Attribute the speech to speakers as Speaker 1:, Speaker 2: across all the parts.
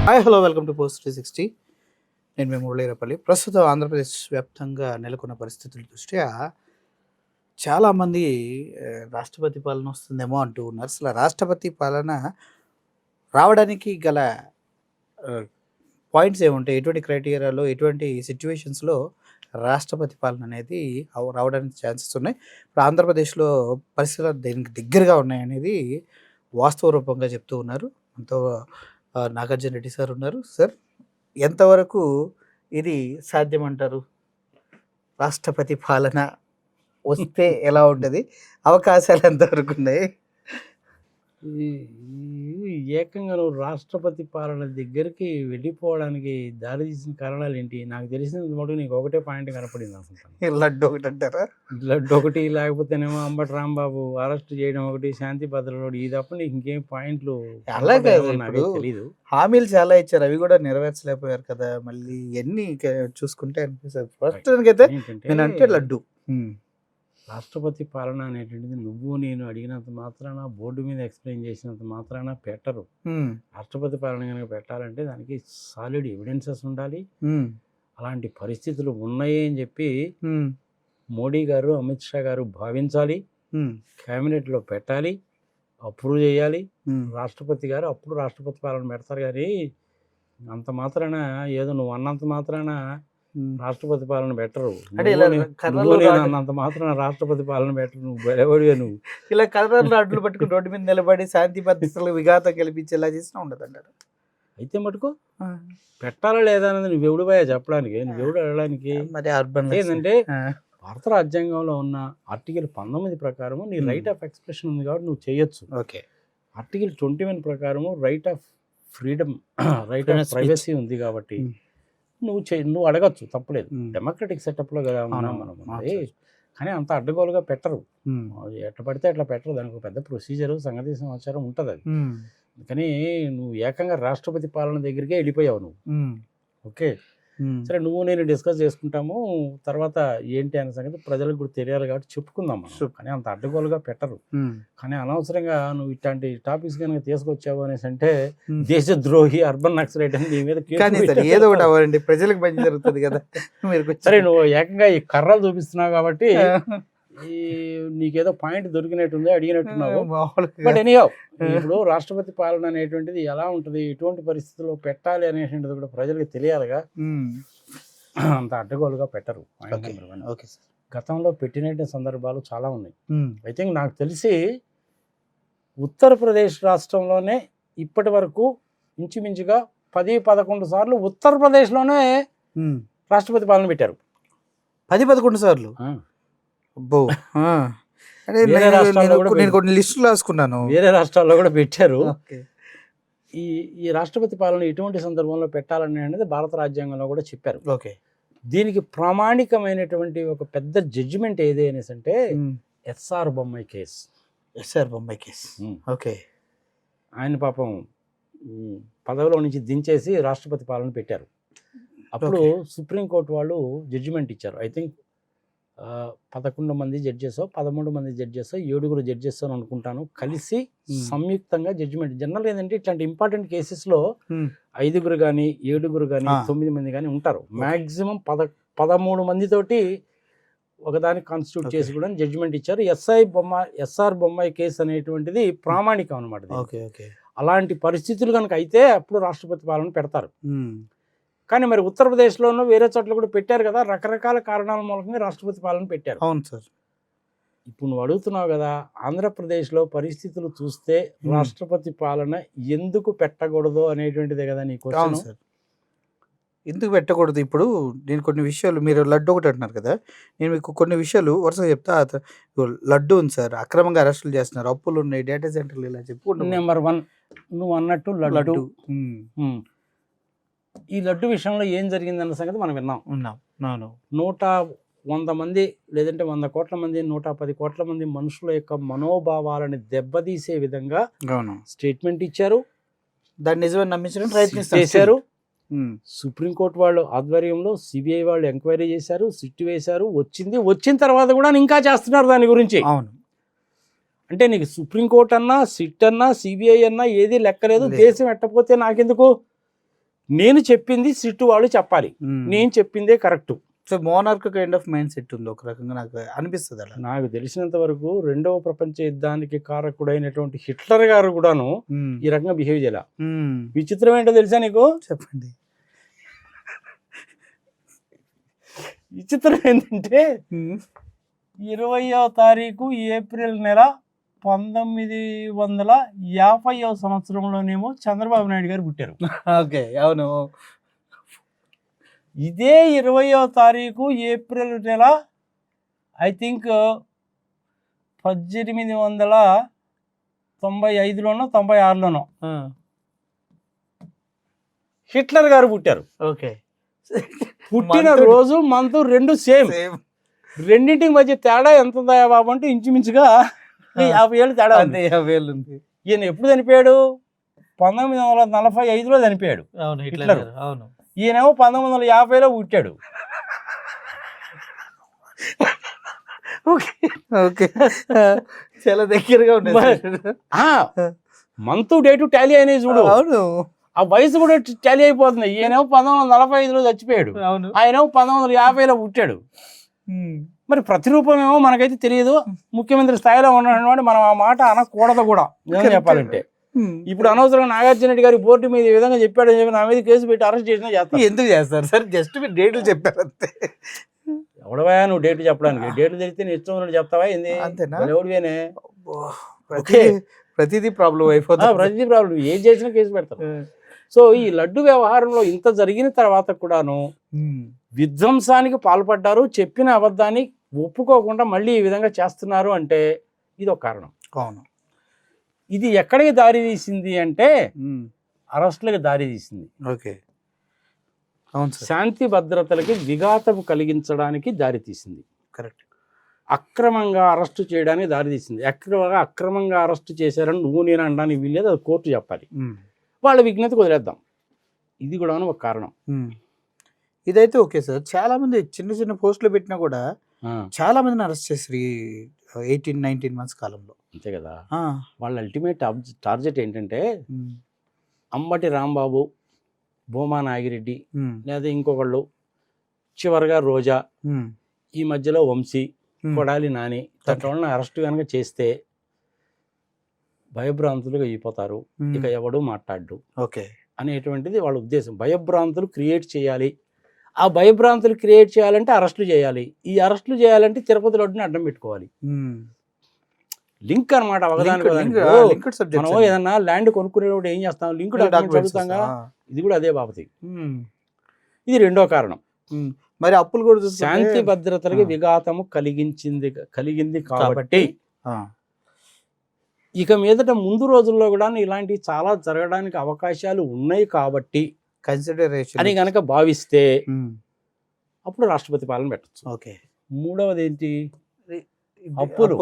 Speaker 1: Hi hello welcome to post 360. నేను మీ మురళీరపల్లి. ప్రస్తుతం ఆంధ్రప్రదేశ్ వ్యాప్తంగా నెలకొన్న పరిస్థితుల దృష్ట్యా చాలామంది రాష్ట్రపతి పాలన వస్తుందేమో అంటూ ఉన్నారు. అసలు రాష్ట్రపతి పాలన రావడానికి గల పాయింట్స్ ఏముంటాయి? ఎటువంటి క్రైటీరియాలో, ఎటువంటి సిచ్యువేషన్స్లో రాష్ట్రపతి పాలన అనేది రావడానికి ఛాన్సెస్ ఉన్నాయి? ఇప్పుడు ఆంధ్రప్రదేశ్లో పరిస్థితులు దీనికి దగ్గరగా ఉన్నాయనేది వాస్తవ రూపంగా చెప్తూ ఉన్నారు. మనతో నాగార్జున రెడ్డి సార్ ఉన్నారు. సార్, ఎంతవరకు ఇది సాధ్యమంటారు? రాష్ట్రపతి పాలన వస్తే ఎలా ఉంటుంది? అవకాశాలు ఎంతవరకు ఉన్నాయి?
Speaker 2: ఏకంగా నువ్వు రాష్ట్రపతి పాలన దగ్గరికి వెళ్ళిపోవడానికి దారి తీసిన కారణాలు ఏంటి? నాకు తెలిసినంత మటుకు నీకు ఒకటే పాయింట్ కనపడింది అనుకుంటాను.
Speaker 1: లడ్డు ఒకటి అంటారా?
Speaker 2: లడ్డు ఒకటి, లేకపోతేనేమో అంబటి రాంబాబు అరెస్ట్ చేయడం ఒకటి, శాంతి భద్రత, ఈ తప్ప నీకు ఇంకేం పాయింట్లు
Speaker 1: అలాగే
Speaker 2: నాకు తెలీదు.
Speaker 1: హామీలు చాలా ఇచ్చారు, అవి కూడా నెరవేర్చలేకపోయారు కదా. మళ్ళీ ఎన్ని చూసుకుంటే అనిపిస్తుంది ప్రస్తుతానికి అయితే నేనంటే లడ్డు.
Speaker 2: రాష్ట్రపతి పాలన అనేటువంటిది నువ్వు నేను అడిగినంత మాత్రాన, బోర్డు మీద ఎక్స్ప్లెయిన్ చేసినంత మాత్రాన పెట్టరు. రాష్ట్రపతి పాలన కనుక పెట్టాలంటే దానికి సాలిడ్ ఎవిడెన్సెస్ ఉండాలి. అలాంటి పరిస్థితులు ఉన్నాయి అని చెప్పి మోడీ గారు, అమిత్ షా గారు భావించాలి, క్యాబినెట్లో పెట్టాలి, అప్రూవ్ చేయాలి. రాష్ట్రపతి గారు అప్పుడు రాష్ట్రపతి పాలన పెడతారు. కానీ అంత మాత్రాన ఏదో నువ్వు అన్నంత మాత్రాన రాష్ట్రపతి పాలన పెట్టరు. అన్నంత మాత్రం రాష్ట్రపతి పాలన పెట్టరు. నువ్వు బెలవడిగా నువ్వు
Speaker 1: ఇలా కలర్లు అడ్లు పట్టుకుని రోడ్డు మీద నిలబడి శాంతి భద్రతలు విఘాతం కల్పించేలా చేసినా ఉండదు అంటారు.
Speaker 2: అయితే మటుకు పెట్టాలా లేదా అనేది నువ్వెవడు పోయా చెప్పడానికి, నువ్వెవడు అడగడానికి?
Speaker 1: మరి అర్బన్
Speaker 2: ఏంటంటే భారత రాజ్యాంగంలో ఉన్న ఆర్టికల్ 19 ప్రకారము నీ రైట్ ఆఫ్ ఎక్స్ప్రెషన్ ఉంది కాబట్టి నువ్వు చేయొచ్చు.
Speaker 1: ఓకే.
Speaker 2: ఆర్టికల్ 21 ప్రకారము right of freedom, right of privacy ఉంది కాబట్టి నువ్వు అడగచ్చు, తప్పలేదు. డెమోక్రటిక్ సెటప్లో కదా ఉన్నాం మనం. కానీ అంత అడ్డగోలుగా పెట్టరు, ఎట్లా పడితే అట్లా పెట్టరు. దానికి ఒక పెద్ద ప్రొసీజరు, సంగతి సమాచారం ఉంటుంది. అది కానీ నువ్వు ఏకంగా రాష్ట్రపతి పాలన దగ్గరికే వెళ్ళిపోయావు నువ్వు. ఓకే, సరే, నువ్వు నేను డిస్కస్ చేసుకుంటాము తర్వాత ఏంటి అనే సంగతి ప్రజలకు కూడా తెలియాలి కాబట్టి చెప్పుకుందాం మనం. కానీ అంత అడ్డగోలుగా పెట్టరు. కానీ అనవసరంగా నువ్వు ఇట్లాంటి టాపిక్స్ కనుక తీసుకొచ్చావు అనేసి అంటే దేశద్రోహి, అర్బన్ నక్సలైట్ అని నీ మీద
Speaker 1: ఏదో ఒకటి అవ్వండి, ప్రజలకు మంచి జరుగుతుంది కదా.
Speaker 2: సరే, నువ్వు ఏకంగా ఈ కర్రలు చూపిస్తున్నావు కాబట్టి నీకేదో పాయింట్ దొరికినట్టుంది, అడిగినట్టున్నావు. బట్ ఎనీహౌ, ఇప్పుడు రాష్ట్రపతి పాలన అనేటువంటిది ఎలా ఉంటుంది, ఎటువంటి పరిస్థితుల్లో పెట్టాలి అనేటువంటిది కూడా ప్రజలకు తెలియాలిగా. అంత అడ్డగోలుగా పెట్టరు. గతంలో పెట్టిన సందర్భాలు చాలా ఉన్నాయి. ఐ థింక్ నాకు తెలిసి ఉత్తరప్రదేశ్ రాష్ట్రంలోనే ఇప్పటి వరకు ఇంచుమించుగా 10-11 సార్లు ఉత్తరప్రదేశ్లోనే రాష్ట్రపతి పాలన పెట్టారు.
Speaker 1: 10-11 సార్లు? నేను కొన్ని లిస్టులు రాసుకున్నాను.
Speaker 2: వేరే రాష్ట్రాల్లో కూడా పెట్టారు. ఈ రాష్ట్రపతి పాలన ఎటువంటి సందర్భంలో పెట్టాలని అనేది భారత రాజ్యాంగంలో కూడా చెప్పారు.
Speaker 1: ఓకే.
Speaker 2: దీనికి ప్రామాణికమైనటువంటి ఒక పెద్ద జడ్జిమెంట్ ఏది అనేసి అంటే S R Bommai case.
Speaker 1: S R Bommai case. Okay.
Speaker 2: ఆయన పాపం పదవిలో నుంచి దించేసి రాష్ట్రపతి పాలన పెట్టారు. అప్పుడు సుప్రీంకోర్టు వాళ్ళు జడ్జిమెంట్ ఇచ్చారు. ఐ థింక్ 11 మంది జడ్జెసో 13 మంది జడ్జెసో 7 జడ్జెస్ అని అనుకుంటాను, కలిసి సంయుక్తంగా జడ్జిమెంట్. జనరల్ ఏంటంటే ఇట్లాంటి ఇంపార్టెంట్ కేసెస్లో 5 కానీ 7 కానీ 9 మంది కానీ ఉంటారు. మ్యాక్సిమం 13 మందితోటి ఒకదానికి కాన్స్టిట్యూట్ చేసి కూడా జడ్జిమెంట్ ఇచ్చారు. ఎస్ఆర్ బొమ్మాయి కేసు అనేటువంటిది ప్రామాణికం అనమాట. అలాంటి పరిస్థితులు కనుక అయితే అప్పుడు రాష్ట్రపతి పాలన పెడతారు. కానీ మరి ఉత్తరప్రదేశ్లోనూ వేరే చోట్ల కూడా పెట్టారు కదా, రకరకాల కారణాల మూలంగా రాష్ట్రపతి పాలన పెట్టారు.
Speaker 1: అవును సార్.
Speaker 2: ఇప్పుడు నువ్వు అడుగుతున్నావు కదా, ఆంధ్రప్రదేశ్లో పరిస్థితులు చూస్తే రాష్ట్రపతి పాలన ఎందుకు పెట్టకూడదు అనేటువంటిదే కదా నీ క్వశ్చన్.
Speaker 1: సార్, ఎందుకు పెట్టకూడదు? ఇప్పుడు నేను కొన్ని విషయాలు, మీరు లడ్డు ఒకటి అంటున్నారు కదా, నేను మీకు కొన్ని విషయాలు వరుసగా చెప్తా. లడ్డు ఉంది సార్, అక్రమంగా అరెస్టులు చేస్తున్నారు, అప్పులు ఉన్నాయి, డేటా సెంటర్లు, ఇలా చెప్పు.
Speaker 2: నెంబర్ 1 నువ్వు అన్నట్టు లడ్డు. ఈ లడ్డు విషయంలో ఏం జరిగిందన్న సంగతి మనం విన్నాం. 100 మంది లేదంటే 100 కోట్ల మంది, 110 కోట్ల మంది మనుషుల యొక్క మనోభావాలని దెబ్బతీసే విధంగా స్టేట్మెంట్ ఇచ్చారు.
Speaker 1: దాన్ని నిజమని నమ్మించడం
Speaker 2: చేశారు. సుప్రీంకోర్టు వాళ్ళు ఆధ్వర్యంలో సిబిఐ వాళ్ళు ఎంక్వైరీ చేశారు, సిట్ వేశారు. వచ్చిన తర్వాత కూడా ఇంకా చేస్తున్నారు దాని గురించి.
Speaker 1: అవును.
Speaker 2: అంటే నీకు సుప్రీంకోర్టు అన్నా, సిట్ అన్నా, సిబిఐ అన్నా ఏది లెక్కలేదు. దేశం ఎట్టపోతే నాకెందుకు, నేను చెప్పింది సిట్టు వాళ్ళు చెప్పాలి, నేను చెప్పిందే correct.
Speaker 1: So monarch kind of mind set ఉంది ఒక రకంగా, నాకు అనిపిస్తుంది అలా.
Speaker 2: నాకు తెలిసినంత వరకు రెండవ ప్రపంచ యుద్ధానికి కారకుడైనటువంటి హిట్లర్ గారు కూడాను ఈ రకంగా బిహేవ్ చేయాల. విచిత్రం ఏంటో తెలుసా నీకు?
Speaker 1: చెప్పండి.
Speaker 2: విచిత్రం ఏంటంటే 20వ తారీఖు ఏప్రిల్ నెల 1950వ సంవత్సరంలోనేమో చంద్రబాబు నాయుడు గారు పుట్టారు.
Speaker 1: ఓకే, అవును.
Speaker 2: ఇదే 20వ తారీఖు ఏప్రిల్ నెల ఐ థింక్ 1895లోనో 96లోనో హిట్లర్ గారు పుట్టారు.
Speaker 1: ఓకే,
Speaker 2: పుట్టిన రోజు మంత్ రెండు సేమ్. రెండింటికి మధ్య తేడా ఎంత ఉందా బాబు అంటే ఇంచుమించుగా 50 ఏళ్ళు తేడా ఉంది.
Speaker 1: 50 ఏళ్ళు ఉంది.
Speaker 2: ఈయన ఎప్పుడు చనిపోయాడు? 1945లో చనిపోయాడు.
Speaker 1: అవును,
Speaker 2: హిట్లర్.
Speaker 1: అవును.
Speaker 2: ఈయనేమో 1950లో పుట్టాడు.
Speaker 1: ఓకే ఓకే, చాలా దగ్గరగా ఉండేది.
Speaker 2: మంత్ డేటు టాలీ అయినాయి చూడు.
Speaker 1: అవును,
Speaker 2: ఆ వయసు కూడా టాలీ అయిపోతుంది. ఈయనేమో 1945లో చచ్చిపోయాడు,
Speaker 1: అవును.
Speaker 2: ఆయనేమో 1950లో పుట్టాడు. మరి ప్రతిరూపం ఏమో మనకైతే తెలియదు. ముఖ్యమంత్రి స్థాయిలో ఉన్నటువంటి మనం ఆ మాట అనకూడదు కూడా నిజంగా చెప్పాలంటే. ఇప్పుడు అనవసరంగా నాగార్జున రెడ్డి గారి బోర్డు మీద ఈ విధంగా చెప్పాడని చెప్పి నా మీద కేసు పెట్టి అరెస్ట్ చేసినా చేస్తాను.
Speaker 1: ఎందుకు చేస్తారు సార్? జస్ట్ మీరు డేట్లు చెప్పారు అంతే.
Speaker 2: ఎవడవా నువ్వు డేట్లు చెప్పడానికి? డేట్లు తెలిస్తే నీ ఇష్టం ఉన్నట్టు చెప్తావా ఏంది?
Speaker 1: అంతేనా?
Speaker 2: ఎవడివేనే
Speaker 1: ప్రతిదీ ప్రాబ్లం అయిపోతుంది.
Speaker 2: ప్రతి ప్రాబ్లం ఏం చేసినా కేసు పెడతారు. సో ఈ లడ్డు వ్యవహారంలో ఇంత జరిగిన తర్వాత కూడాను విధ్వంసానికి పాల్పడ్డారు. చెప్పిన అబద్ధాన్ని ఒప్పుకోకుండా మళ్ళీ ఈ విధంగా చేస్తున్నారు అంటే ఇది ఒక కారణం.
Speaker 1: అవును.
Speaker 2: ఇది ఎక్కడికి దారి తీసింది అంటే అరెస్టులకు దారి తీసింది.
Speaker 1: ఓకే, అవును.
Speaker 2: శాంతి భద్రతలకి విఘాతం కలిగించడానికి దారి తీసింది.
Speaker 1: కరెక్ట్.
Speaker 2: అక్రమంగా అరెస్టు చేయడానికి దారి తీసింది. అక్రమంగా అరెస్టు చేశారని నువ్వు నేను అనడానికి వీల్లేదు, అది కోర్టు చెప్పాలి. వాళ్ళ విజ్ఞతకు వదిలేద్దాం. ఇది కూడా ఒక కారణం.
Speaker 1: ఇదైతే ఓకే సార్. చాలా మంది చిన్న చిన్న పోస్టులు పెట్టినా కూడా చాలా మందిని అరెస్ట్ చేశారు 18-19 months కాలంలో.
Speaker 2: అంతే కదా. వాళ్ళ అల్టిమేట్ టార్గెట్ ఏంటంటే అంబటి రాంబాబు, భూమా నాగిరెడ్డి లేదా ఇంకొకళ్ళు, చివరిగా రోజా, ఈ మధ్యలో వంశీ, కొడాలి నాని, వాళ్ళని అరెస్ట్ కనుక చేస్తే భయభ్రాంతులుగా అయిపోతారు, ఇక ఎవడు మాట్లాడు
Speaker 1: ఓకే
Speaker 2: అనేటువంటిది వాళ్ళ ఉద్దేశం. భయభ్రాంతులు క్రియేట్ చేయాలి. ఆ భయభ్రాంతులు క్రియేట్ చేయాలంటే అరెస్టులు చేయాలి. ఈ అరెస్టులు చేయాలంటే తిరుపతి లడ్డుని అడ్డం పెట్టుకోవాలి. లింక్ అనమాట. మనం ఏదన్నా ల్యాండ్ కొనుక్కునేటప్పుడు ఏం చేస్తాం? లింక్ డాక్యుమెంట్ చదువుతాంగా. ఇది కూడా అదే బాబతి. ఇది రెండో కారణం.
Speaker 1: మరి అప్పులు కూడా
Speaker 2: శాంతి భద్రతలకు విఘాతము కలిగింది కాబట్టి ఇక మీదట ముందు రోజుల్లో కూడా ఇలాంటివి చాలా జరగడానికి అవకాశాలు ఉన్నాయి కాబట్టి
Speaker 1: కన్సిడరేషన్
Speaker 2: అని కనుక భావిస్తే అప్పుడు రాష్ట్రపతి పాలన పెట్టచ్చు.
Speaker 1: ఓకే.
Speaker 2: మూడవది ఏంటి? అప్పులు.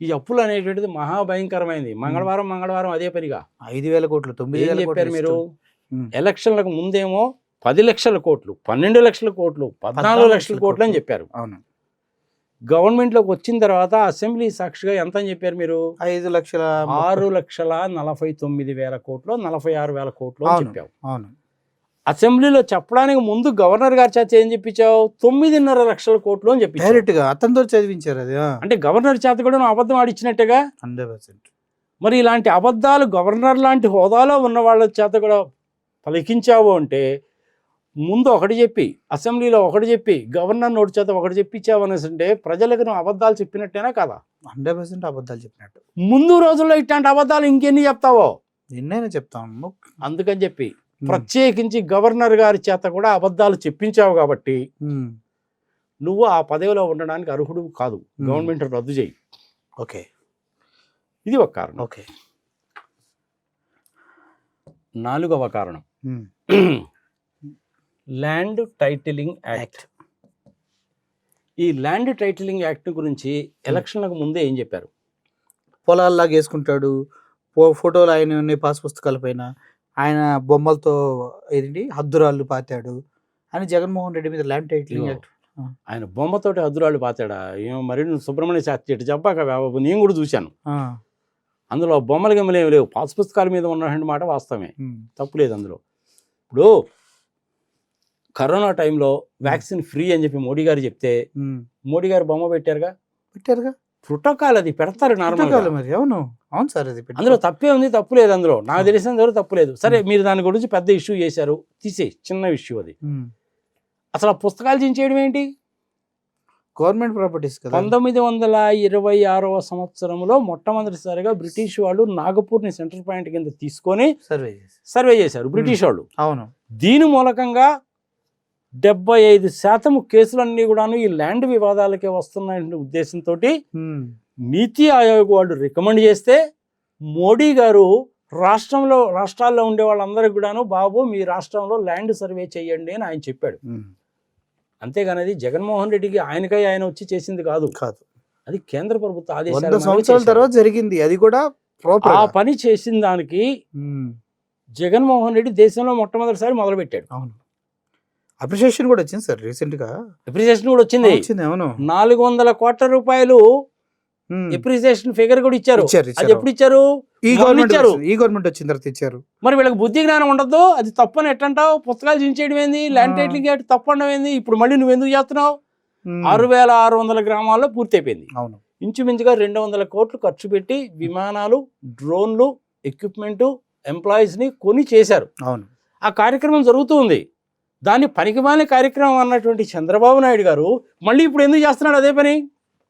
Speaker 2: ఈ అప్పులు అనేటువంటిది మహాభయంకరమైంది. మంగళవారం అదే పనిగా
Speaker 1: 5,000 కోట్లు 9,000
Speaker 2: చెప్పారు మీరు. ఎలక్షన్లకు ముందేమో 10 లక్షల కోట్లు, 12 లక్షల కోట్లు, 14 లక్షల కోట్లు అని చెప్పారు.
Speaker 1: అవును.
Speaker 2: గవర్నమెంట్లోకి వచ్చిన తర్వాత అసెంబ్లీ సాక్షిగా ఎంత అని చెప్పారు మీరు?
Speaker 1: 6,49,000
Speaker 2: కోట్లు, 46,000 కోట్లు అని చెప్పావు.
Speaker 1: అవును.
Speaker 2: అసెంబ్లీలో చెప్పడానికి ముందు గవర్నర్ గారి చేత ఏం చెప్పించావు? 9.5 లక్షల కోట్లు అని చెప్పి
Speaker 1: డైరెక్ట్ గా అతనితో చదివించారు. అది
Speaker 2: అంటే గవర్నర్ చేత కూడా నువ్వు అబద్ధం ఆడిచ్చినట్టుగా.
Speaker 1: 100%. మరి
Speaker 2: ఇలాంటి అబద్ధాలు గవర్నర్ లాంటి హోదాలో ఉన్న వాళ్ళ చేత కూడా పలికించావు అంటే ముందు ఒకటి చెప్పి, అసెంబ్లీలో ఒకటి చెప్పి, గవర్నర్ నోటి చేత ఒకటి చెప్పించావు అనేసి అంటే ప్రజలకు నువ్వు అబద్ధాలు చెప్పినట్టేనా కదా?
Speaker 1: 100% అబద్ధాలు చెప్పినట్టు.
Speaker 2: ముందు రోజుల్లో ఇట్లాంటి అబద్ధాలు ఇంకెన్ని చెప్తావో?
Speaker 1: నిన్నైనా చెప్తాను.
Speaker 2: అందుకని చెప్పి ప్రత్యేకించి గవర్నర్ గారి చేత కూడా అబద్ధాలు చెప్పించావు కాబట్టి నువ్వు ఆ పదవిలో ఉండడానికి అర్హుడు కాదు. గవర్నమెంట్ రద్దు చేయి.
Speaker 1: ఓకే,
Speaker 2: ఇది ఒక కారణం.
Speaker 1: ఓకే.
Speaker 2: 4వ కారణం ల్యాండ్ టైటిలింగ్ యాక్ట్. ఈ ల్యాండ్ టైటిలింగ్ యాక్ట్ గురించి ఎలక్షన్లకు ముందే ఏం చెప్పారు?
Speaker 1: పొలాల్లాగా వేసుకుంటాడు, ఫోటోలు ఆయన ఉన్నాయి పాస్ పుస్తకాల పైన, ఆయన బొమ్మలతో ఏంటి హద్దురాళ్ళు పాతాడు అని జగన్మోహన్ రెడ్డి మీద ల్యాండ్ టైటిలింగ్ యాక్ట్.
Speaker 2: ఆయన బొమ్మతోటి హద్దురాళ్ళు పాతాడా? ఏమో మరి నువ్వు సుబ్రహ్మణ్య శాస్త్రి చెప్పాక బాబు నేను కూడా చూశాను. అందులో బొమ్మలు గిమ్మలు ఏమి లేవు, పాస్ పుస్తకాల మీద ఉన్నటువంటి మాట వాస్తవమే, తప్పులేదు అందులో. ఇప్పుడు కరోనా టైంలో వ్యాక్సిన్ ఫ్రీ అని చెప్పి మోడీ గారు చెప్తే మోడీ గారు బొమ్మ పెట్టారుగా. ప్రోటోకాల్ అది పెడతారు నార్మల్.
Speaker 1: మరి అవును అవును సార్, అది
Speaker 2: అందులో తప్పే ఉంది, తప్పు లేదు అందులో, నాకు తెలిసిన వరకు తప్పు లేదు. సరే మీరు దాని గురించి పెద్ద ఇష్యూ చేశారు, తీసేయి, చిన్న ఇష్యూ అది. అసలు ఆ పుస్తకాలు చించేయడం ఏంటి?
Speaker 1: గవర్నమెంట్ ప్రాపర్టీస్ కదా.
Speaker 2: 1926వ సంవత్సరంలో మొట్టమొదటిసారిగా బ్రిటిష్ వాళ్ళు నాగపూర్ని సెంటర్ పాయింట్ కింద తీసుకొని సర్వే చేశారు బ్రిటిష్ వాళ్ళు.
Speaker 1: అవును.
Speaker 2: దీని మూలకంగా 75% కేసులన్నీ కూడాను ఈ ల్యాండ్ వివాదాలకే వస్తున్నాయనే ఉద్దేశంతో నీతి ఆయోగ్ వాళ్ళు రికమెండ్ చేస్తే మోడీ గారు రాష్ట్రాల్లో ఉండే వాళ్ళందరికీ కూడాను బాబు మీ రాష్ట్రంలో ల్యాండ్ సర్వే చేయండి అని ఆయన చెప్పాడు. అంతేగాని అది జగన్మోహన్ రెడ్డికి ఆయన వచ్చి చేసింది కాదు, అది కేంద్ర ప్రభుత్వ ఆదేశాల
Speaker 1: సంవత్సరాల తర్వాత జరిగింది. అది కూడా
Speaker 2: ఆ పని చేసిన దానికి జగన్మోహన్ రెడ్డి దేశంలో మొట్టమొదటిసారి మొదలు పెట్టాడు.
Speaker 1: అవును, అప్రిషియేషన్ కూడా వచ్చింది సార్ రీసెంట్ గా.
Speaker 2: అప్రిషియేషన్ కూడా వచ్చింది.
Speaker 1: అవును,
Speaker 2: 400 కోట్ల రూపాయలు అప్రిషియేషన్ ఫిగర్ కూడా ఇచ్చారు. అది ఎప్పుడు ఇచ్చారు?
Speaker 1: ఈ గవర్నమెంట్ వచ్చిన తర్వాత ఇచ్చారు.
Speaker 2: మరి వీళ్ళకి బుద్ధి జ్ఞానం ఉండదు. అది తప్పని ఎట్టంటావు? పుస్తకాలు చించేయడం ఏంది, ల్యాండ్ టైటిలింగ్ తప్పు అనడం ఏంది? ఇప్పుడు మళ్ళీ నువ్వు ఎందుకు చేస్తున్నావు? 6,600 గ్రామాల్లో పూర్తి అయిపోయింది.
Speaker 1: అవును,
Speaker 2: ఇంచుమించుగా 200 కోట్లు ఖర్చు పెట్టి విమానాలు, డ్రోన్లు, ఎక్విప్మెంట్, ఎంప్లాయీస్ ని కొని చేశారు.
Speaker 1: అవును,
Speaker 2: ఆ కార్యక్రమం జరుగుతూ ఉంది. దాన్ని పనికిమాలిన కార్యక్రమం అన్నటువంటి చంద్రబాబు నాయుడు గారు మళ్ళీ ఇప్పుడు ఎందుకు చేస్తున్నాడు అదే పని?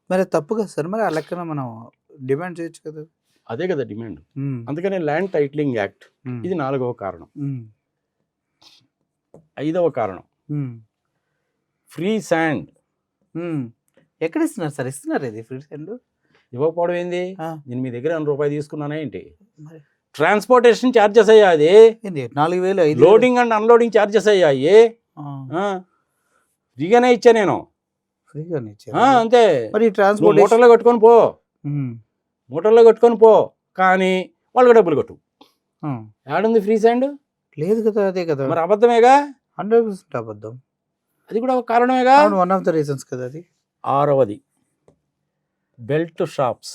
Speaker 1: మరి తప్పు కదా సార్, మరి ఆ లెక్కన మనం డిమాండ్ చేయొచ్చు కదా.
Speaker 2: అదే కదా డిమాండ్. అందుకనే ల్యాండ్ టైటిలింగ్ యాక్ట్, ఇది 4వ కారణం. 5వ కారణం ఫ్రీ శాండ్.
Speaker 1: ఎక్కడ ఇస్తున్నారు సార్? ఇస్తున్నారు ఇది ఫ్రీ శాండ్
Speaker 2: ఇవ్వకపోవడం ఏంది? నేను మీ దగ్గర ₹1 తీసుకున్నానా ఏంటి? ట్రాన్స్పోర్టేషన్ ఛార్జెస్ అయ్యాది
Speaker 1: 4,000,
Speaker 2: లోడింగ్ అండ్ అన్లోడింగ్ ఛార్జెస్ అయ్యాయి. ఫ్రీగానే ఇచ్చా నేను, అంతే.
Speaker 1: మరి ట్రాన్స్పోర్ట్
Speaker 2: మోటార్లో కట్టుకొని పో, కానీ వాళ్ళకి డబ్బులు కట్టు. ఏడుంది ఫ్రీ శాండ్?
Speaker 1: లేదు కదా. అదే కదా,
Speaker 2: మరి అబద్ధమేగా,
Speaker 1: 100% అబద్ధం.
Speaker 2: అది కూడా ఒక కారణమేగా,
Speaker 1: వన్ ఆఫ్ ద రీజన్స్ కదా అది.
Speaker 2: 6వది బెల్ట్ షాప్స్.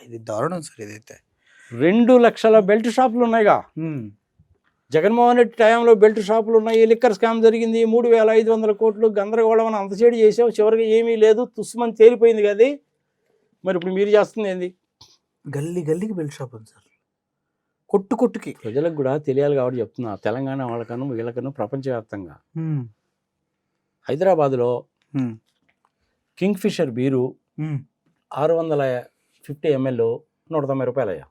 Speaker 1: ఇది దారుణం సార్. ఇదైతే
Speaker 2: 2 లక్షల బెల్ట్ షాపులు ఉన్నాయిగా. జగన్మోహన్ రెడ్డి టైంలో బెల్ట్ షాపులు ఉన్నాయి, లిక్కర్ స్కామ్ జరిగింది, 3,500 కోట్లు గందరగోళం అని అంతసేడి చేసావు, చివరికి ఏమీ లేదు, తుస్సుమని తేలిపోయింది కదా. మరి ఇప్పుడు మీరు చేస్తుంది ఏంది?
Speaker 1: గల్లీకి బెల్ట్ షాప్ ఉంది సార్, కొట్టుకి.
Speaker 2: ప్రజలకు కూడా తెలియాలి కాబట్టి చెప్తున్నా, తెలంగాణ వాళ్ళకను వీళ్ళకను ప్రపంచవ్యాప్తంగా. హైదరాబాద్లో కింగ్ ఫిషర్ బీరు 650 ml ₹190 అయ్యా.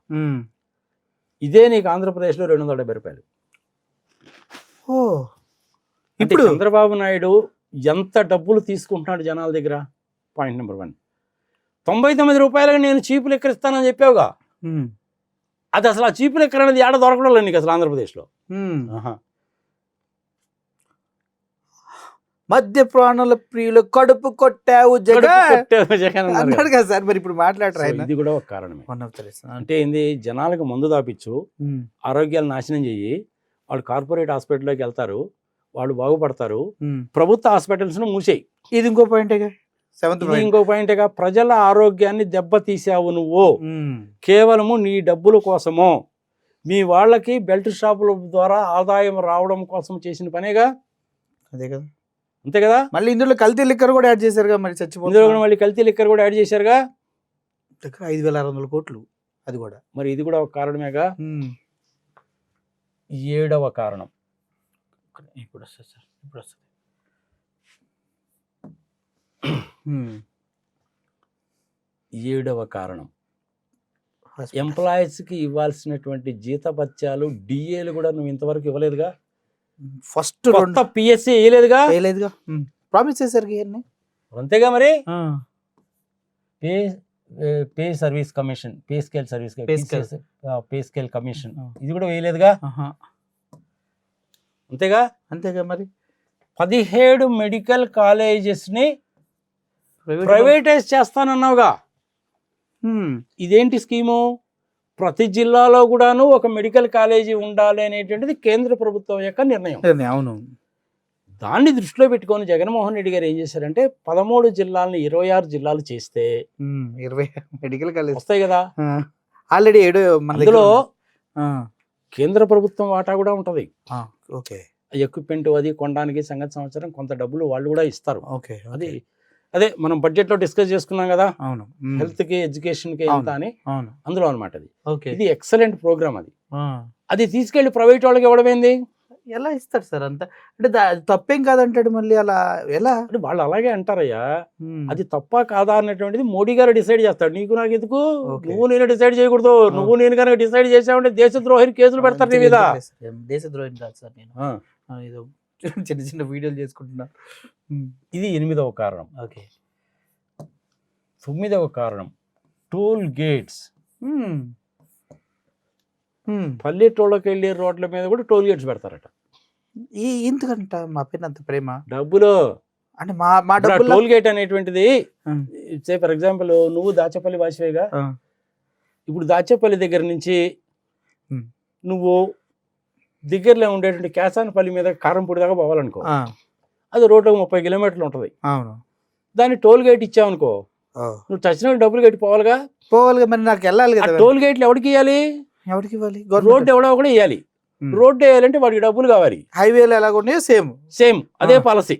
Speaker 2: ఇదే నీకు ఆంధ్రప్రదేశ్లో ₹270. ఇప్పుడు చంద్రబాబు నాయుడు ఎంత డబ్బులు తీసుకుంటున్నాడు జనాల దగ్గర? Point number 1. ₹99 నేను చీపు లెక్కర్ ఇస్తానని చెప్పావుగా, అది అసలు ఆ చీపు లెక్కర్ అనేది ఏడ దొరకడం లేదు నీకు అసలు ఆంధ్రప్రదేశ్లో.
Speaker 1: మధ్య ప్రాణుల ప్రియులు కడుపు కొట్టావు జగన్ అన్నాడు కదా సార్. మరి ఇప్పుడు మాట్లాడరా?
Speaker 2: ఇది కూడా ఒక కారణమే. అంటే ఏంది, జనాలకు మందు దాపించు, ఆరోగ్యాలు నాశనం చెయ్యి, వాళ్ళు కార్పొరేట్ హాస్పిటల్లోకి వెళ్తారు, వాళ్ళు బాగుపడతారు, ప్రభుత్వ హాస్పిటల్స్ ను మూసేయి.
Speaker 1: ఇది ఇంకో పాయింటేగా,
Speaker 2: ఇంకో పాయింటేగా. ప్రజల ఆరోగ్యాన్ని దెబ్బతీసావు నువ్వు, కేవలము నీ డబ్బుల కోసమో, మీ వాళ్ళకి బెల్ట్ షాపుల ద్వారా ఆదాయం రావడం కోసం చేసిన పనేగా.
Speaker 1: అదే కదా,
Speaker 2: అంతే కదా.
Speaker 1: మళ్ళీ ఇందులో కల్తీ లిక్కర్ కూడా యాడ్ చేశారుగా. మరి
Speaker 2: చచ్చిపోతుంది, మళ్ళీ కల్తీ లిక్కర్ కూడా యాడ్ చేశారుగా.
Speaker 1: దగ్గర 5,600 కోట్లు అది కూడా.
Speaker 2: మరి ఇది కూడా ఒక కారణమేగా. 7వ కారణం ఇప్పుడు వస్తుంది సార్, ఇప్పుడు వస్తుంది. 7వ కారణం ఎంప్లాయీస్కి ఇవ్వాల్సినటువంటి జీతభత్యాలు, డిఏలు కూడా నువ్వు ఇంతవరకు ఇవ్వలేదుగా.
Speaker 1: ఫస్ట్
Speaker 2: పిఎస్సీ వేయలేదుగా.
Speaker 1: ప్రామిస్ చేశారు
Speaker 2: అంతేగా. మరి pay service commission, pay scale commission ఇది కూడా వేయలేదుగా. అంతేగా. మరి 17 మెడికల్ కాలేజెస్ ని ప్రైవేటైజ్ చేస్తానన్నావుగా. ఇదేంటి స్కీము? ప్రతి జిల్లాలో కూడాను ఒక మెడికల్ కాలేజీ ఉండాలి అనేటువంటిది కేంద్ర ప్రభుత్వం యొక్క నిర్ణయం.
Speaker 1: అవును.
Speaker 2: దాన్ని దృష్టిలో పెట్టుకొని జగన్మోహన్ రెడ్డి గారు ఏం చేశారంటే 13 జిల్లాలని 26 జిల్లాలు చేస్తే
Speaker 1: 20 మెడికల్ కాలేజ్
Speaker 2: వస్తాయి కదా.
Speaker 1: ఆల్రెడీ ఏడో మన దగ్గర
Speaker 2: అందులో
Speaker 1: ఆ,
Speaker 2: కేంద్ర ప్రభుత్వం వాటా కూడా ఉంటది.
Speaker 1: ఆ, ఓకే
Speaker 2: ఎక్విప్మెంట్ అది కొనడానికి సంవత్సరం కొంత డబ్బులు వాళ్ళు కూడా ఇస్తారు.
Speaker 1: ఓకే
Speaker 2: అది
Speaker 1: ఓకే.
Speaker 2: అదే మనం బడ్జెట్ లో డిస్కస్ చేసుకున్నాం కదా,
Speaker 1: అవును
Speaker 2: హెల్త్ కి ఎడ్యుకేషన్ కి ఎంత అని,
Speaker 1: అవును
Speaker 2: అందులో అనమాట అది.
Speaker 1: ఓకే.
Speaker 2: ఇది ఎక్సలెంట్ ప్రోగ్రామ్. అది
Speaker 1: ఆ,
Speaker 2: అది తీసుకెళ్లి ప్రైవేట్ వాళ్ళకి ఇవ్వడమేంది
Speaker 1: ఎలా ఇస్తారు సార్ అంత? అంటే అది తప్పేం కాదంటాడు మళ్ళీ అలా ఎలా?
Speaker 2: అంటే వాళ్ళు అలాగే అంటారయ్యా.
Speaker 1: ఉమ్,
Speaker 2: అది తప్ప కాదా అన్నటువంటిది మోడీ గారు డిసైడ్ చేస్తాడు. నీకు నాకు ఎందుకు,
Speaker 1: ఓకే.
Speaker 2: నువ్వు నేను డిసైడ్ చేయకూడదు. నువ్వు నేను కనుక డిసైడ్ చేసావంటే దేశద్రోహిని కేసులు పెడతారు నీ మీద.
Speaker 1: ఎందుకు లేదు సార్, దేశద్రోహం కాదు సార్ నేను.
Speaker 2: ఆ,
Speaker 1: ఏదో చిన్న చిన్న వీడియోలు చేసుకుంటున్నా.
Speaker 2: ఇది 8వ కారణం.
Speaker 1: ఓకే.
Speaker 2: 9వ కారణం టోల్ గేట్స్. పల్లెటూళ్ళకి వెళ్ళే రోడ్ల మీద కూడా టోల్ గేట్స్ పెడతారట.
Speaker 1: ఎందుకంట మా పైన అంత ప్రేమ?
Speaker 2: డబ్బులు.
Speaker 1: అంటే మా డబ్బులు.
Speaker 2: టోల్ గేట్ అనేటువంటిది సే ఫర్ ఎగ్జాంపుల్ నువ్వు దాచేపల్లి వాసివేగా, ఇప్పుడు దాచేపల్లి దగ్గర నుంచి నువ్వు దగ్గరలో ఉండేటువంటి కేసానపల్లి మీద కారంపూడి దాకా పోవాలనుకో, అది రోడ్లో 30 కిలోమీటర్లు ఉంటుంది.
Speaker 1: అవును.
Speaker 2: దాన్ని టోల్ గేట్ ఇచ్చావనుకో, నువ్వు చచ్చిన డబ్బులు కట్టి పోవాలిగా.
Speaker 1: మరి నాకు వెళ్ళాలి కదా.
Speaker 2: టోల్ గేట్లు ఎవరికి ఇవ్వాలి?
Speaker 1: ఎవరికి ఇవ్వాలి?
Speaker 2: రోడ్డు ఎవడో కూడా ఇవ్వాలి. రోడ్డు వేయాలంటే వాడికి డబ్బులు కావాలి.
Speaker 1: హైవేలు ఎలాగ ఉన్నాయో సేమ్
Speaker 2: అదే పాలసీ.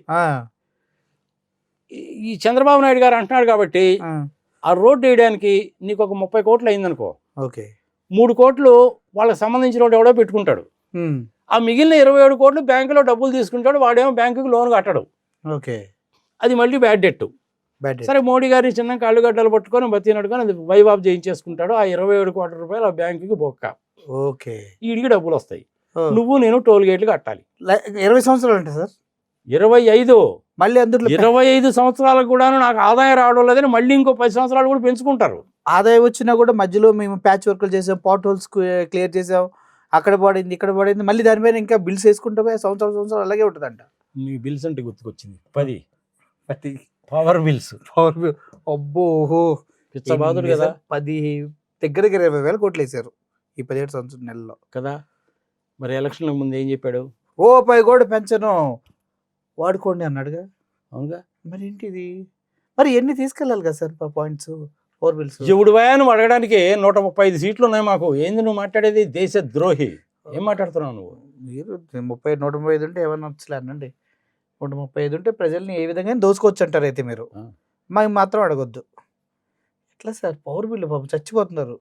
Speaker 2: ఈ చంద్రబాబు నాయుడు గారు అంటున్నాడు కాబట్టి ఆ రోడ్డు వేయడానికి నీకు ఒక 30 కోట్లు అయిందనుకో,
Speaker 1: ఓకే,
Speaker 2: 3 కోట్లు వాళ్ళకి సంబంధించిన వాడు ఎవడో పెట్టుకుంటాడు. ఆ మిగిలిన 27 కోట్లు బ్యాంకులో డబ్బులు తీసుకుంటాడు. వాడేమో బ్యాంకుకి లోన్ కట్టడు.
Speaker 1: ఓకే,
Speaker 2: అది మళ్ళీ బ్యాడ్ డెట్. సరే, మోడీ గారిని చిన్న కాళ్ళు గడ్డలు పట్టుకొని బతికినట్టుకొని అది వైవాబ్ చేయించేసుకుంటాడు. ఆ 27 కోట్ల రూపాయలు ఆ బ్యాంకుకి బొక్క.
Speaker 1: ఓకే,
Speaker 2: వీడికి డబ్బులు వస్తాయి. నువ్వు నేను టోల్ గేట్లు కట్టాలి.
Speaker 1: 20 సంవత్సరాలు అంటే సార్
Speaker 2: 25.
Speaker 1: మళ్ళీ అందులో
Speaker 2: 25 సంవత్సరాలకు కూడా నాకు ఆదాయం రావడం లేదని మళ్ళీ ఇంకో 10 సంవత్సరాలు కూడా పెంచుకుంటారు.
Speaker 1: ఆదాయం వచ్చినా కూడా మధ్యలో మేము ప్యాచ్ వర్క్లు చేసాం, పాట్ హోల్స్ క్లియర్ చేసాం, అక్కడ పడింది ఇక్కడ పడింది, మళ్ళీ దానిపైన ఇంకా బిల్స్ వేసుకుంటా పోయి సంవత్సరం అలాగే ఉంటుందంట.
Speaker 2: నీ బిల్స్ అంటే గుర్తుకొచ్చింది. 10 పవర్ బిల్స్.
Speaker 1: అబ్బో,
Speaker 2: పిచ్చబాదుడు కదా.
Speaker 1: 10 దగ్గర 20,000 కోట్లు వేసారు ఈ 17 సంవత్సరం నెలలో కదా.
Speaker 2: మరి ఎలక్షన్లకు ముందు ఏం చెప్పాడు?
Speaker 1: రూపాయి కూడా పెంచను, వాడుకోండి అన్నాడుగా.
Speaker 2: అవునుగా.
Speaker 1: మరి ఏంటిది? మరి ఎన్ని తీసుకెళ్ళాలి కదా సార్ పాయింట్స్, 4 బిల్స్?
Speaker 2: ఎవడు భయాన్ని అడగడానికి 135 సీట్లు ఉన్నాయి మాకు. ఏంది నువ్వు మాట్లాడేది? దేశ ద్రోహి. ఏం మాట్లాడుతున్నావు నువ్వు?
Speaker 1: మీరు 135 ఉంటే ఏమన్నా వచ్చలే అనండి. 135 ఉంటే ప్రజల్ని ఏ విధంగా దోచుకోవచ్చు అంటారు. అయితే మీరు మాకు మాత్రం అడగొద్దు. ఎట్లా సార్? పవర్ బిల్లు పాపం చచ్చిపోతున్నారు.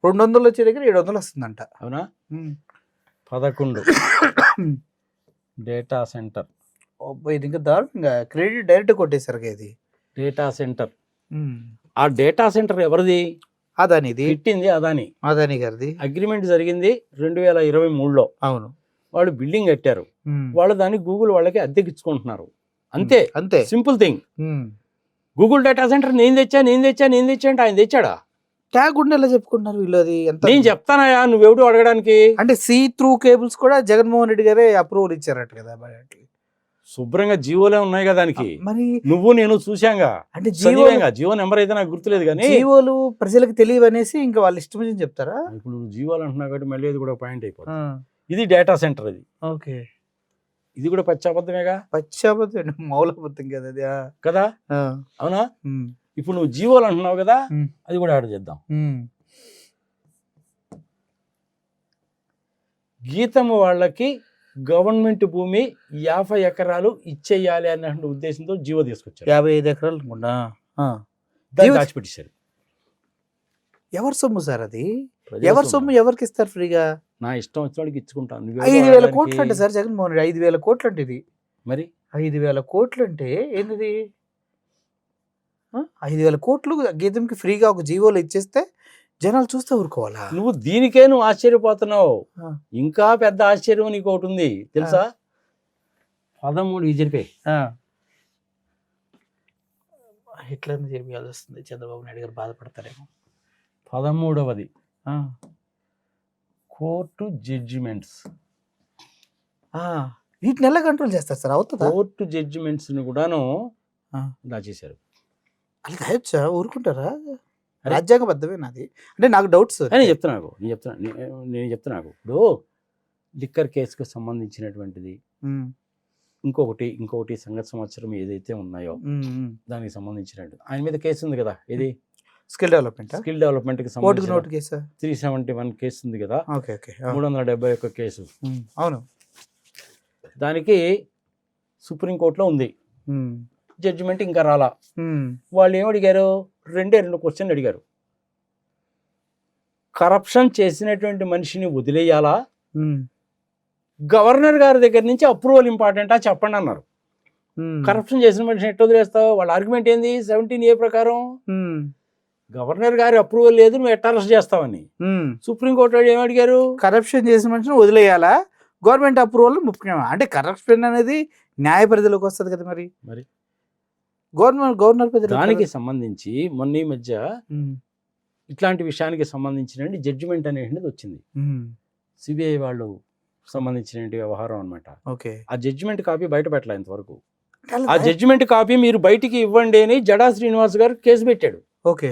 Speaker 1: 200 వచ్చే దగ్గర 700 వస్తుందంట.
Speaker 2: అవునా? 11 డేటా సెంటర్.
Speaker 1: ఇది ఇంకా దారుణంగా క్రెడిట్ డైరెక్ట్ కొట్టేశారు ఇది.
Speaker 2: Data centre. ఆ డేటా సెంటర్ ఎవరిది?
Speaker 1: అదానిది.
Speaker 2: పెట్టింది అదాని గారిది. అగ్రిమెంట్ జరిగింది 2023లో.
Speaker 1: అవును.
Speaker 2: వాళ్ళు బిల్డింగ్ కట్టారు. వాళ్ళు దాన్ని గూగుల్ వాళ్ళకి అద్దెకిచ్చుకుంటున్నారు. అంతే అంతే, simple thing. Google data centre నేను తెచ్చా అంటే ఆయన తెచ్చాడా?
Speaker 1: ట్యాగ్ ఉండేలా చెప్పుకుంటున్నారు వీళ్ళు. అది ఎంత
Speaker 2: నేను చెప్తానయా, నువ్వెవడు అడగడానికి?
Speaker 1: అంటే సీ త్రూ కేబుల్స్ కూడా జగన్మోహన్ రెడ్డి గారే అప్రూవల్ ఇచ్చారట కదా.
Speaker 2: శుభ్రంగా జియోలే ఉన్నాయి కదా దానికి.
Speaker 1: మరి
Speaker 2: నువ్వు నేను చూశాంగా. అంటే జియో నెంబర్ అయితే నాకు గుర్తులేదు కానీ
Speaker 1: జియోలు ప్రజలకు తెలియదు అనేసి ఇంకా వాళ్ళు ఇష్టం చెప్తారా?
Speaker 2: ఇప్పుడు నువ్వు జియోలు అంటున్నావు కాబట్టి మళ్ళీ ఇది కూడా పాయింట్ అయిపోతుంది. ఇది డేటా సెంటర్. ఇది
Speaker 1: ఓకే,
Speaker 2: ఇది కూడా పచ్చాబద్ధమేగా.
Speaker 1: పచ్చాబద్ధం, మౌలబద్ధం కదా అది
Speaker 2: కదా. అవునా? ఇప్పుడు నువ్వు జియోలు అంటున్నావు కదా, అది కూడా యాడ్ చేద్దాం. గీతము వాళ్ళకి గవర్నమెంట్ భూమి 50 ఎకరాలు ఇచ్చేయాలి అనే ఉద్దేశంతో జియో తీసుకొచ్చారు.
Speaker 1: 55 ఎకరాలు అనుకుంటా
Speaker 2: దాచిపెట్టేశారు.
Speaker 1: ఎవరి సొమ్ము సార్ అది? ఎవరి సొమ్ము ఎవరికి ఇస్తారు ఫ్రీగా?
Speaker 2: నా ఇష్టం వచ్చిన వాళ్ళకి ఇచ్చుకుంటాను.
Speaker 1: 5,000 కోట్లు అంటే సార్ జగన్మోహన్ రెడ్డి 5,000 కోట్లు అంటే ఇది.
Speaker 2: మరి
Speaker 1: 5,000 కోట్లు అంటే ఏంటిది? 5,000 కోట్లు గీతంకి ఫ్రీగా ఒక జీవోలో ఇచ్చేస్తే జనాలు చూస్తే ఊరుకోవాలా?
Speaker 2: నువ్వు నువ్వు ఆశ్చర్యపోతున్నావు. ఇంకా పెద్ద ఆశ్చర్యం నీకు ఒకటి ఉంది తెలుసా? 13 ఇది జరిపే
Speaker 1: ఎట్లా జరిపేయాల్సి వస్తుంది. చంద్రబాబు నాయుడు గారు బాధపడతారేమో.
Speaker 2: 13వది కోర్టు జడ్జిమెంట్స్.
Speaker 1: వీటిని ఎలా కంట్రోల్ చేస్తారు సార్? అవుతుందా?
Speaker 2: కోర్టు జడ్జిమెంట్స్ ని కూడాను దాచేశారు.
Speaker 1: అలా దాయొచ్చా? ఊరుకుంటారా? రాజ్యాంగబద్ధమే నాది. అంటే నాకు డౌట్స్.
Speaker 2: నేను చెప్తున్నా ఇప్పుడు లిక్కర్ కేసుకు సంబంధించినటువంటిది ఇంకొకటి సంవత్సరం ఏదైతే ఉన్నాయో దానికి సంబంధించినట్టు ఆయన మీద కేసు ఉంది కదా. ఇది
Speaker 1: స్కిల్ డెవలప్మెంట్
Speaker 2: స్కిల్ డెవలప్మెంట్కి
Speaker 1: ఓటుకు
Speaker 2: సంబంధించి
Speaker 1: నోటు కేసా?
Speaker 2: 371 కేసు ఉంది కదా,
Speaker 1: ఓకే ఓకే
Speaker 2: 371 కేసు,
Speaker 1: అవును.
Speaker 2: దానికి సుప్రీంకోర్టులో ఉంది.
Speaker 1: ఉమ్,
Speaker 2: జడ్జిమెంట్ ఇంకా రాలా.
Speaker 1: ఉమ్,
Speaker 2: వాళ్ళు ఏం అడిగారు, 2 క్వశ్చన్లు అడిగారు. కరప్షన్ చేసినటువంటి మనిషిని వదిలేయాలా,
Speaker 1: ఉమ్,
Speaker 2: గవర్నర్ గారి దగ్గర నుంచి అప్రూవల్ ఇంపార్టెంటా చెప్పండి అన్నారు.
Speaker 1: ఉమ్,
Speaker 2: కరప్షన్ చేసిన మనిషిని ఎట్లా వదిలేస్తావు? వాళ్ళ ఆర్గ్యుమెంట్ ఏంది? 17A ప్రకారం
Speaker 1: ఉమ్,
Speaker 2: గవర్నర్ గారి అప్రూవల్ లేదు, నువ్వు ఎట్లా అరెస్ట్ చేస్తావని.
Speaker 1: ఉమ్.
Speaker 2: సుప్రీంకోర్టు వాళ్ళు ఏం అడిగారు,
Speaker 1: కరప్షన్ చేసిన మనిషిని వదిలేయాలా, గవర్నమెంట్ అప్రూవల్ ముఖ్యమా? అంటే కరప్షన్ అనేది న్యాయ పరిధిలోకి వస్తుంది కదా మరి.
Speaker 2: మరి
Speaker 1: గవర్నర్ పరిధిలో
Speaker 2: దానికి సంబంధించి మొన్న ఈ మధ్య ఇట్లాంటి విషయానికి సంబంధించిన జడ్జిమెంట్ అనేది వచ్చింది. సిబిఐ వాళ్ళు సంబంధించిన వ్యవహారం అన్నమాట.
Speaker 1: ఓకే.
Speaker 2: ఆ జడ్జిమెంట్ కాపీ బయట పెట్టలే ఇంతవరకు. ఆ జడ్జిమెంట్ కాపీ మీరు బయటికి ఇవ్వండి అని జడా శ్రీనివాస్ గారు కేసు పెట్టాడు.
Speaker 1: ఓకే.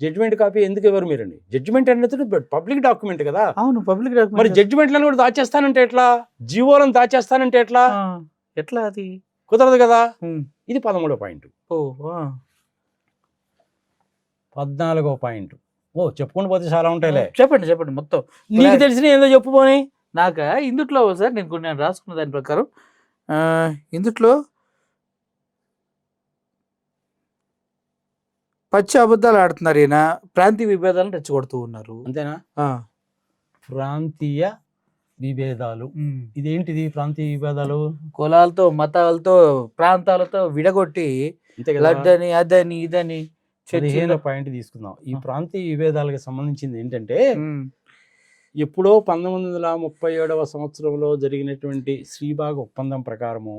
Speaker 2: జడ్జిమెంట్ కాపీ ఎందుకు ఇవ్వరు మీరండి? జడ్జిమెంట్ అనేది పబ్లిక్ డాక్యుమెంట్ కదా.
Speaker 1: అవును, పబ్లిక్
Speaker 2: మరి
Speaker 1: డాక్యుమెంట్.
Speaker 2: జడ్జిమెంట్లను కూడా దాచేస్తానంటే ఎట్లా? జీవోలను దాచేస్తానంటే ఎట్లా?
Speaker 1: ఎట్లా అది
Speaker 2: కుదరదు కదా. ఇది 13వ పాయింట్. 14వ పాయింట్. చెప్పుకుంటూ పోతే చాలా ఉంటాయిలే.
Speaker 1: చెప్పండి మొత్తం.
Speaker 2: నీకు తెలిసిన ఏదో చెప్పుపోని.
Speaker 1: నాకు ఇందుట్లో సార్ నేను రాసుకున్న దాని ప్రకారం ఇందుట్లో పచ్చి అబద్ధాలు ఆడుతున్నారు. ఈయన ప్రాంతీయ విభేదాలను రెచ్చగొడుతూ ఉన్నారు.
Speaker 2: అంతేనా? ప్రాంతీయ విభేదాలు. ఇదేంటిది ప్రాంతీయ విభేదాలు? కులాలతో, మతాలతో, ప్రాంతాలతో విడగొట్టి లడ్డని, అదని, ఇదని 15వ పాయింట్ తీసుకుందాం. ఈ ప్రాంతీయ విభేదాలకు సంబంధించింది ఏంటంటే, ఎప్పుడో 1937వ సంవత్సరంలో జరిగినటువంటి శ్రీబాగ్ ఒప్పందం ప్రకారము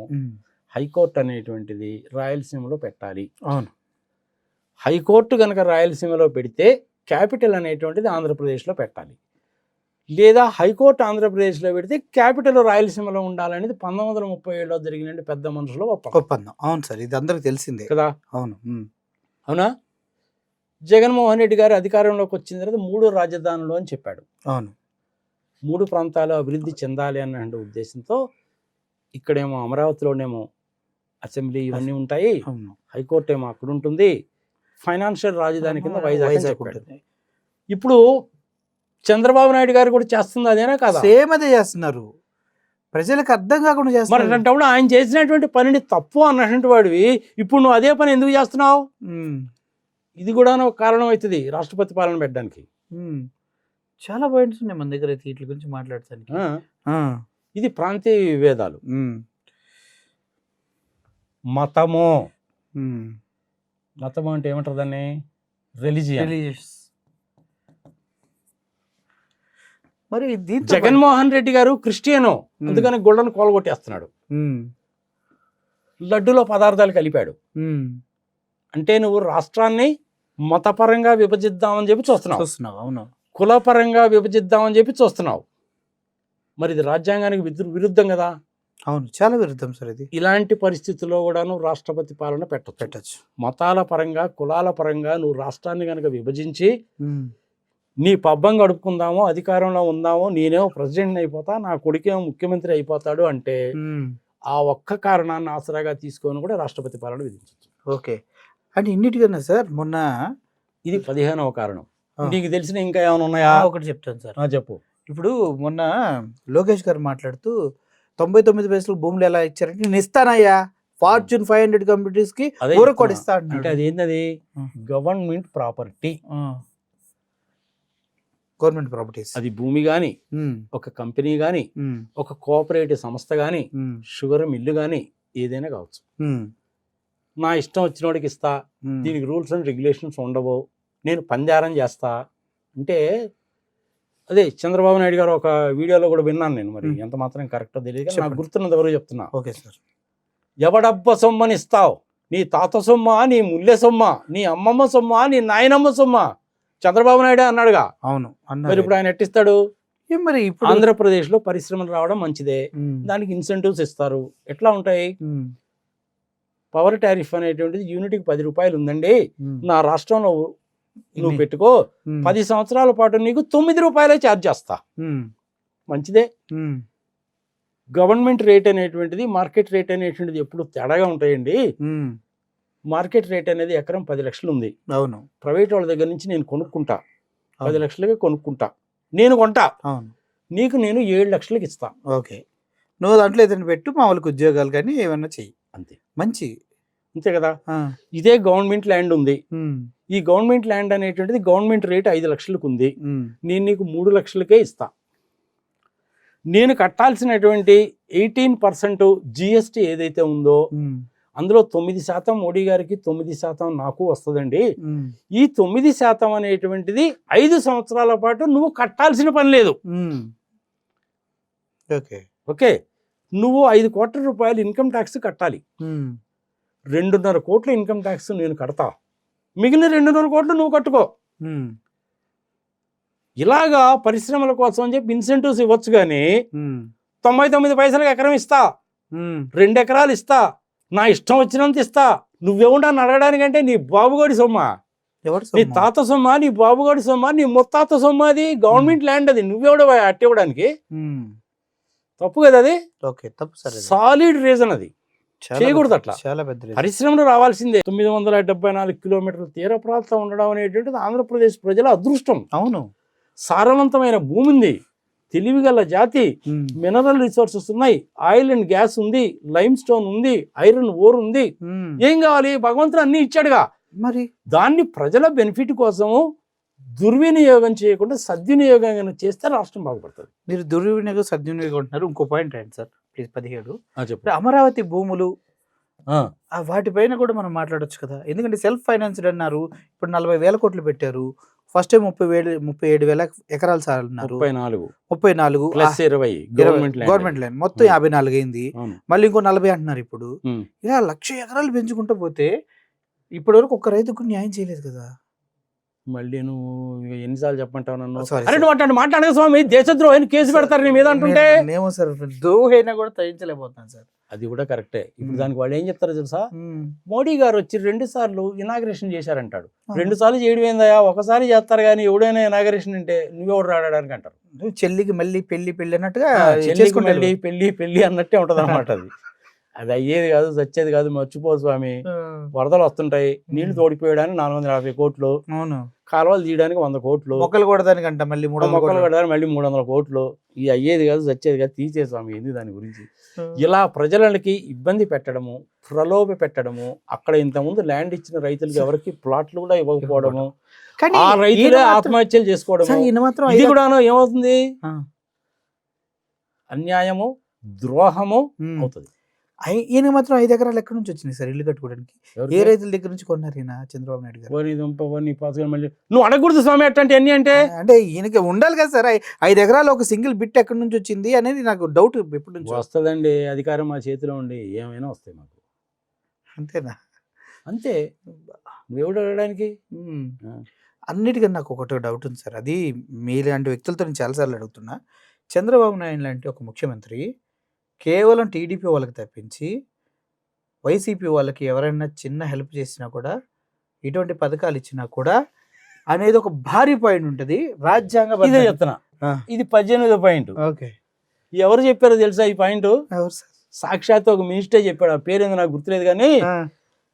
Speaker 2: హైకోర్టు అనేటువంటిది రాయలసీమలో పెట్టాలి. అవును. హైకోర్టు కనుక రాయలసీమలో పెడితే క్యాపిటల్ అనేటువంటిది ఆంధ్రప్రదేశ్లో పెట్టాలి. లేదా హైకోర్టు ఆంధ్రప్రదేశ్లో పెడితే క్యాపిటల్ రాయలసీమలో ఉండాలనేది 1937లో జరిగిన పెద్ద మనుషుల ఒప్పందం. అవును సార్, ఇది అందరికి తెలిసిందే కదా. అవును. అవునా? జగన్మోహన్ రెడ్డి గారు అధికారంలోకి వచ్చిన తర్వాత 3 రాజధానులు అని చెప్పాడు. అవును. 3 ప్రాంతాలు అభివృద్ధి చెందాలి అన్న ఉద్దేశంతో ఇక్కడేమో అమరావతిలోనేమో అసెంబ్లీ ఇవన్నీ ఉంటాయి, హైకోర్టు ఏమో అక్కడ ఉంటుంది, ఫైనాన్షియల్ రాజధాని కింద వైజాగ్ ఉంటుంది. ఇప్పుడు చంద్రబాబు నాయుడు గారు కూడా చేస్తుంది అదేనా కాదా? సేమ్ అదే చేస్తున్నారు. ప్రజలకు అర్థం కాకుండా చేస్తున్నారు. మరి అంటే ఆయన చేసినటువంటి పనిని తప్పు అన్నటువంటి వాడివి ఇప్పుడు నువ్వు అదే పని ఎందుకు చేస్తున్నావు? ఇది కూడా ఒక కారణం అవుతుంది రాష్ట్రపతి పాలన పెట్టడానికి. చాలా పాయింట్స్ ఉన్నాయి మన దగ్గర అయితే వీటి గురించి మాట్లాడటానికి. ఇది ప్రాంతీయ విభేదాలు. మతము అంటే ఏమంటారు దాన్ని? రిలీజియస్. మరి జగన్మోహన్ రెడ్డి గారు క్రిస్టియను, అందుకని గుళ్ళను కోలగొట్టేస్తున్నాడు. లడ్డులో పదార్థాలు కలిపాడు. అంటే నువ్వు రాష్ట్రాన్ని మతపరంగా విభజిద్దామని చెప్పి చూస్తున్నావు. అవును. కులపరంగా విభజిద్దామని చెప్పి చూస్తున్నావు. మరి ఇది రాజ్యాంగానికి విరుద్ధం కదా. అవును, చాలా విరుద్ధం సార్ ఇది. ఇలాంటి పరిస్థితుల్లో కూడాను రాష్ట్రపతి పాలన పెట్టచ్చు. మతాల పరంగా, కులాల పరంగా నువ్వు రాష్ట్రాన్ని కనుక విభజించి నీ పబ్బం గడుపుకుందామో, అధికారంలో ఉందామో, నేనేమో ప్రెసిడెంట్ అయిపోతా, నా కొడుకేమో ముఖ్యమంత్రి అయిపోతాడు అంటే ఆ ఒక్క కారణాన్ని ఆసరాగా తీసుకొని కూడా రాష్ట్రపతి పాలన విధించవచ్చు. ఓకే. అంటే ఇన్నిటికన్నా సార్ మొన్న ఇది 15వ కారణం. నీకు తెలిసిన ఇంకా ఏమైనా ఉన్నాయా? ఒకటి చెప్తాను సార్. చెప్పు. ఇప్పుడు మొన్న లోకేష్ గారు మాట్లాడుతూ 99 పైసలు భూములు ఎలా ఇచ్చారంటే, నేను ఇస్తానయ్యా ఫార్చ్యూన్ 500 కంపెనీస్ కి కూడా ఇస్తా అంటే అది ఏంటది? Government property. Government properties. అది భూమి కానీ, ఒక కంపెనీ కానీ, ఒక కోఆపరేటివ్ సంస్థ కానీ, షుగర్ మిల్లు కానీ, ఏదైనా కావచ్చు. నా ఇష్టం వచ్చినోడికి ఇస్తా, దీనికి రూల్స్ అండ్ రెగ్యులేషన్స్ ఉండవు, నేను పందారం చేస్తా అంటే అదే చంద్రబాబు నాయుడు గారు ఒక వీడియోలో కూడా విన్నాను నేను. మరి ఎంత మాత్రం కరెక్టో తెలియదు, నాకు గుర్తున్నది ఎవరు చెప్తున్నా. Okay sir. ఎవడబ్బ సొమ్మని ఇస్తావు? నీ తాత సొమ్మ, నీ ముల్లె సొమ్మ, నీ అమ్మమ్మ సొమ్మ, నీ నాయనమ్మ సొమ్మ? చంద్రబాబు నాయుడు అన్నాడుగా. అవును. మరి ఇప్పుడు ఆయన ఎట్టిస్తాడు? మరి ఇప్పుడు ఆంధ్రప్రదేశ్లో పరిశ్రమలు రావడం మంచిదే, దానికి ఇన్సెంటివ్స్ ఇస్తారు. ఎట్లా ఉంటాయి? పవర్ టారిఫ్ అనేటువంటిది యూనిట్కి 10 రూపాయలు ఉందండి, నా రాష్ట్రంలో నువ్వు పెట్టుకో, 10 సంవత్సరాల పాటు నీకు 9 రూపాయలే ఛార్జ్ చేస్తా. మంచిదే. గవర్నమెంట్ రేట్ అనేటువంటిది, మార్కెట్ రేట్ అనేటువంటిది ఎప్పుడు తేడాగా ఉంటాయండి. మార్కెట్ రేట్ అనేది ఎకరం 10 లక్షలు ఉంది.
Speaker 1: అవును.
Speaker 2: ప్రైవేట్ వాళ్ళ దగ్గర నుంచి నేను కొనుక్కుంటా, 10
Speaker 1: అవును.
Speaker 2: లక్షలకే కొనుక్కుంటా, నేను కొంటా,
Speaker 1: అవును.
Speaker 2: నీకు నేను 7 లక్షలకి ఇస్తా.
Speaker 1: ఓకే. నువ్వు దాంట్లో ఏదైనా పెట్టు, మామూలుగా ఉద్యోగాలు కానీ ఏమన్నా చెయ్యి,
Speaker 2: అంతే.
Speaker 1: మంచి.
Speaker 2: అంతే కదా.
Speaker 1: ఆ.
Speaker 2: ఇదే గవర్నమెంట్ ల్యాండ్ ఉంది.
Speaker 1: ఉమ్.
Speaker 2: ఈ గవర్నమెంట్ ల్యాండ్ అనేటువంటిది గవర్నమెంట్ రేట్ 5 లక్షలకు ఉంది.
Speaker 1: ఉమ్.
Speaker 2: నేను నీకు 3 లక్షలకే ఇస్తా. నేను కట్టాల్సినటువంటి 18% జిఎస్టీ ఏదైతే ఉందో
Speaker 1: ఉమ్.
Speaker 2: అందులో 9% మోడీ గారికి, 9% నాకు వస్తుందండి.
Speaker 1: ఉమ్.
Speaker 2: ఈ 9% అనేటువంటిది 5 సంవత్సరాల పాటు నువ్వు కట్టాల్సిన పని లేదు.
Speaker 1: ఉమ్. ఓకే.
Speaker 2: ఓకే, నువ్వు 5 కోట్ల రూపాయలు ఇన్కమ్ ట్యాక్స్ కట్టాలి.
Speaker 1: ఉమ్.
Speaker 2: 2.5 కోట్ల ఇన్కమ్ ట్యాక్స్ నేను కడతా, మిగిలిన 2.5 కోట్లు నువ్వు కట్టుకో.
Speaker 1: ఉమ్.
Speaker 2: ఇలాగా పరిశ్రమల కోసం అని చెప్పి ఇన్సెంటివ్స్ ఇవ్వచ్చు, కానీ
Speaker 1: ఉమ్.
Speaker 2: 99 పైసలకు ఎకరం ఇస్తా,
Speaker 1: ఉమ్.
Speaker 2: 2 ఎకరాలు ఇస్తా, నా ఇష్టం వచ్చినంత ఇస్తా, నువ్వేముండని అడగడానికంటే నీ బాబుగోడి సొమ్మ,
Speaker 1: ఎవరు
Speaker 2: నీ తాత సొమ్మ, నీ బాబుగోడి సొమ్మ, నీ ముత్తాత సొమ్మ, అది గవర్నమెంట్ ల్యాండ్, అది నువ్వెవడ అట్టివ్వడానికి
Speaker 1: ఉమ్.
Speaker 2: తప్పు కదా అది.
Speaker 1: ఓకే, తప్పు సార్.
Speaker 2: సాలిడ్ రీజన్ అది, చేయకూడదు అట్లా.
Speaker 1: చాలా పెద్ద
Speaker 2: పరిశ్రమలు రావాల్సిందే. 974 కిలోమీటర్ల తీర ప్రాంతం ఉండడం అనేటువంటిది ఆంధ్రప్రదేశ్ ప్రజల అదృష్టం.
Speaker 1: అవును.
Speaker 2: సారవంతమైన భూమి ఉంది, తెలివిగల జాతి,
Speaker 1: ఉమ్.
Speaker 2: మినరల్ రిసోర్సెస్ ఉన్నాయి, ఆయిల్ అండ్ గ్యాస్ ఉంది, లైమ్ స్టోన్ ఉంది, ఐరన్ ఓర్ ఉంది.
Speaker 1: ఉమ్.
Speaker 2: ఏం కావాలి, భగవంతుడు అన్ని ఇచ్చాడుగా.
Speaker 1: మరి
Speaker 2: దాన్ని ప్రజల బెనిఫిట్ కోసము దుర్వినియోగం చేయకుండా సద్వినియోగం చేస్తే రాష్ట్రం బాగుపడుతుంది.
Speaker 1: మీరు దుర్వినియోగం సద్వినియోగం అంటున్నారు. ఇంకో పాయింట్ ఏంటి సార్ ప్లీజ్? 17
Speaker 2: చెప్పు.
Speaker 1: ఇప్పుడు అమరావతి భూములు
Speaker 2: ఆ,
Speaker 1: వాటిపైన కూడా మనం మాట్లాడొచ్చు కదా, ఎందుకంటే సెల్ఫ్ ఫైనాన్స్డ్ అన్నారు. ఇప్పుడు 40,000 కోట్లు పెట్టారు. ఫస్ట్ టైం 37,000 ఎకరాలు సార్ అన్నారు. 34
Speaker 2: ప్లస్ 20
Speaker 1: గవర్నమెంట్ ల్యాండ్ మొత్తం 54 అయింది. మళ్ళీ ఇంకో 40 అంటున్నారు. ఇప్పుడు ఇలా 1,00,000 ఎకరాలు పెంచుకుంటూ పోతే ఇప్పటి వరకు ఒక్క రైతుకు న్యాయం చేయలేదు కదా.
Speaker 2: మళ్ళీ నువ్వు ఎన్నిసార్లు చెప్పంటావు నన్ను?
Speaker 1: Sorry,
Speaker 2: అరే నువ్వు మాట్లాడగా స్వామి, దేశద్రోహిని కేసు పెడతారు నీ మీద అంటుంటే.
Speaker 1: ఏమో సార్, ద్రోహైనా కూడా తగ్గించలేకపోతున్నాను సార్.
Speaker 2: అది కూడా కరెక్టే. ఇప్పుడు దానికి వాళ్ళు ఏం చెప్తారో తెలుసా, మోడీ గారు వచ్చి 2 సార్లు ఇనాగ్రేషన్ చేశారంటాడు. 2 సార్లు చేయడం ఏందయా, ఒకసారి చేస్తారు కానీ ఎవడైనా ఇనాగ్రేషన్ అంటే నువ్వెవడు రావడానికి అంటారు.
Speaker 1: చెల్లికి మళ్ళీ పెళ్లి అన్నట్టుగా
Speaker 2: మళ్ళీ పెళ్లి అన్నట్టే ఉంటది అనమాట. అది అయ్యేది కాదు, చచ్చేది కాదు, మర్చిపో స్వామి. వరదలు వస్తుంటాయి, నీళ్లు తోడిపోయడానికి 450 కోట్లు, కాలువలు తీయడానికి 100 కోట్లు,
Speaker 1: మొక్కలు కొడదానికంట మళ్ళీ
Speaker 2: 300 కోట్లు. ఇది అయ్యేది కాదు, చచ్చేది కాదు, తీసే స్వామి ఎందుకు దాని గురించి. ఇలా ప్రజలకి ఇబ్బంది పెట్టడము, ప్రలోభ పెట్టడము, అక్కడ ఇంతకుముందు ల్యాండ్ ఇచ్చిన రైతులకి ఎవరికి ప్లాట్లు కూడా ఇవ్వకపోవడము, ఆ రైతులే ఆత్మహత్యలు చేసుకోవడము, ఇది కూడా ఏమవుతుంది, అన్యాయము, ద్రోహము అవుతుంది.
Speaker 1: ఈయన మాత్రం 5 ఎకరాలు ఎక్కడి నుంచి వచ్చినాయి సార్ ఇల్లు కట్టుకోవడానికి? ఏ రైతుల దగ్గర నుంచి కొన్నారు ఈయన? చంద్రబాబు నాయుడు గారు.
Speaker 2: నువ్వు అడగకూడదు స్వామి అట్లాంటి అన్ని అంటే
Speaker 1: ఈయనకి ఉండాలి కదా సార్. 5 ఎకరాలు ఒక సింగిల్ బిట్ ఎక్కడి నుంచి వచ్చింది అనేది నాకు డౌట్ ఎప్పటి నుంచి.
Speaker 2: వస్తుందండి, అధికారం మా చేతిలో ఉండి ఏమైనా వస్తాయి మాకు.
Speaker 1: అంతేనా?
Speaker 2: అంతే. నువ్వెవడు అడగడానికి?
Speaker 1: అన్నిటికన్నా నాకు ఒకటి డౌట్ ఉంది సార్. అది మీలాంటి వ్యక్తులతో నేను చాలాసార్లు అడుగుతున్నా. చంద్రబాబు నాయుడు లాంటి ఒక ముఖ్యమంత్రి కేవలం టీడీపీ వాళ్ళకి తప్పించి వైసీపీ వాళ్ళకి ఎవరైనా చిన్న హెల్ప్ చేసినా కూడా, ఇటువంటి పథకాలు ఇచ్చినా కూడా అనేది ఒక భారీ పాయింట్ ఉంటుంది. రాజ్యాంగ
Speaker 2: చెప్తున్నా, ఇది 18వ పాయింట్.
Speaker 1: ఓకే,
Speaker 2: ఎవరు చెప్పారో తెలుసా ఈ పాయింట్?
Speaker 1: ఎవరు సార్?
Speaker 2: సాక్షాత్ ఒక మినిస్టర్ చెప్పాడు, ఆ పేరు నాకు గుర్తులేదు కానీ,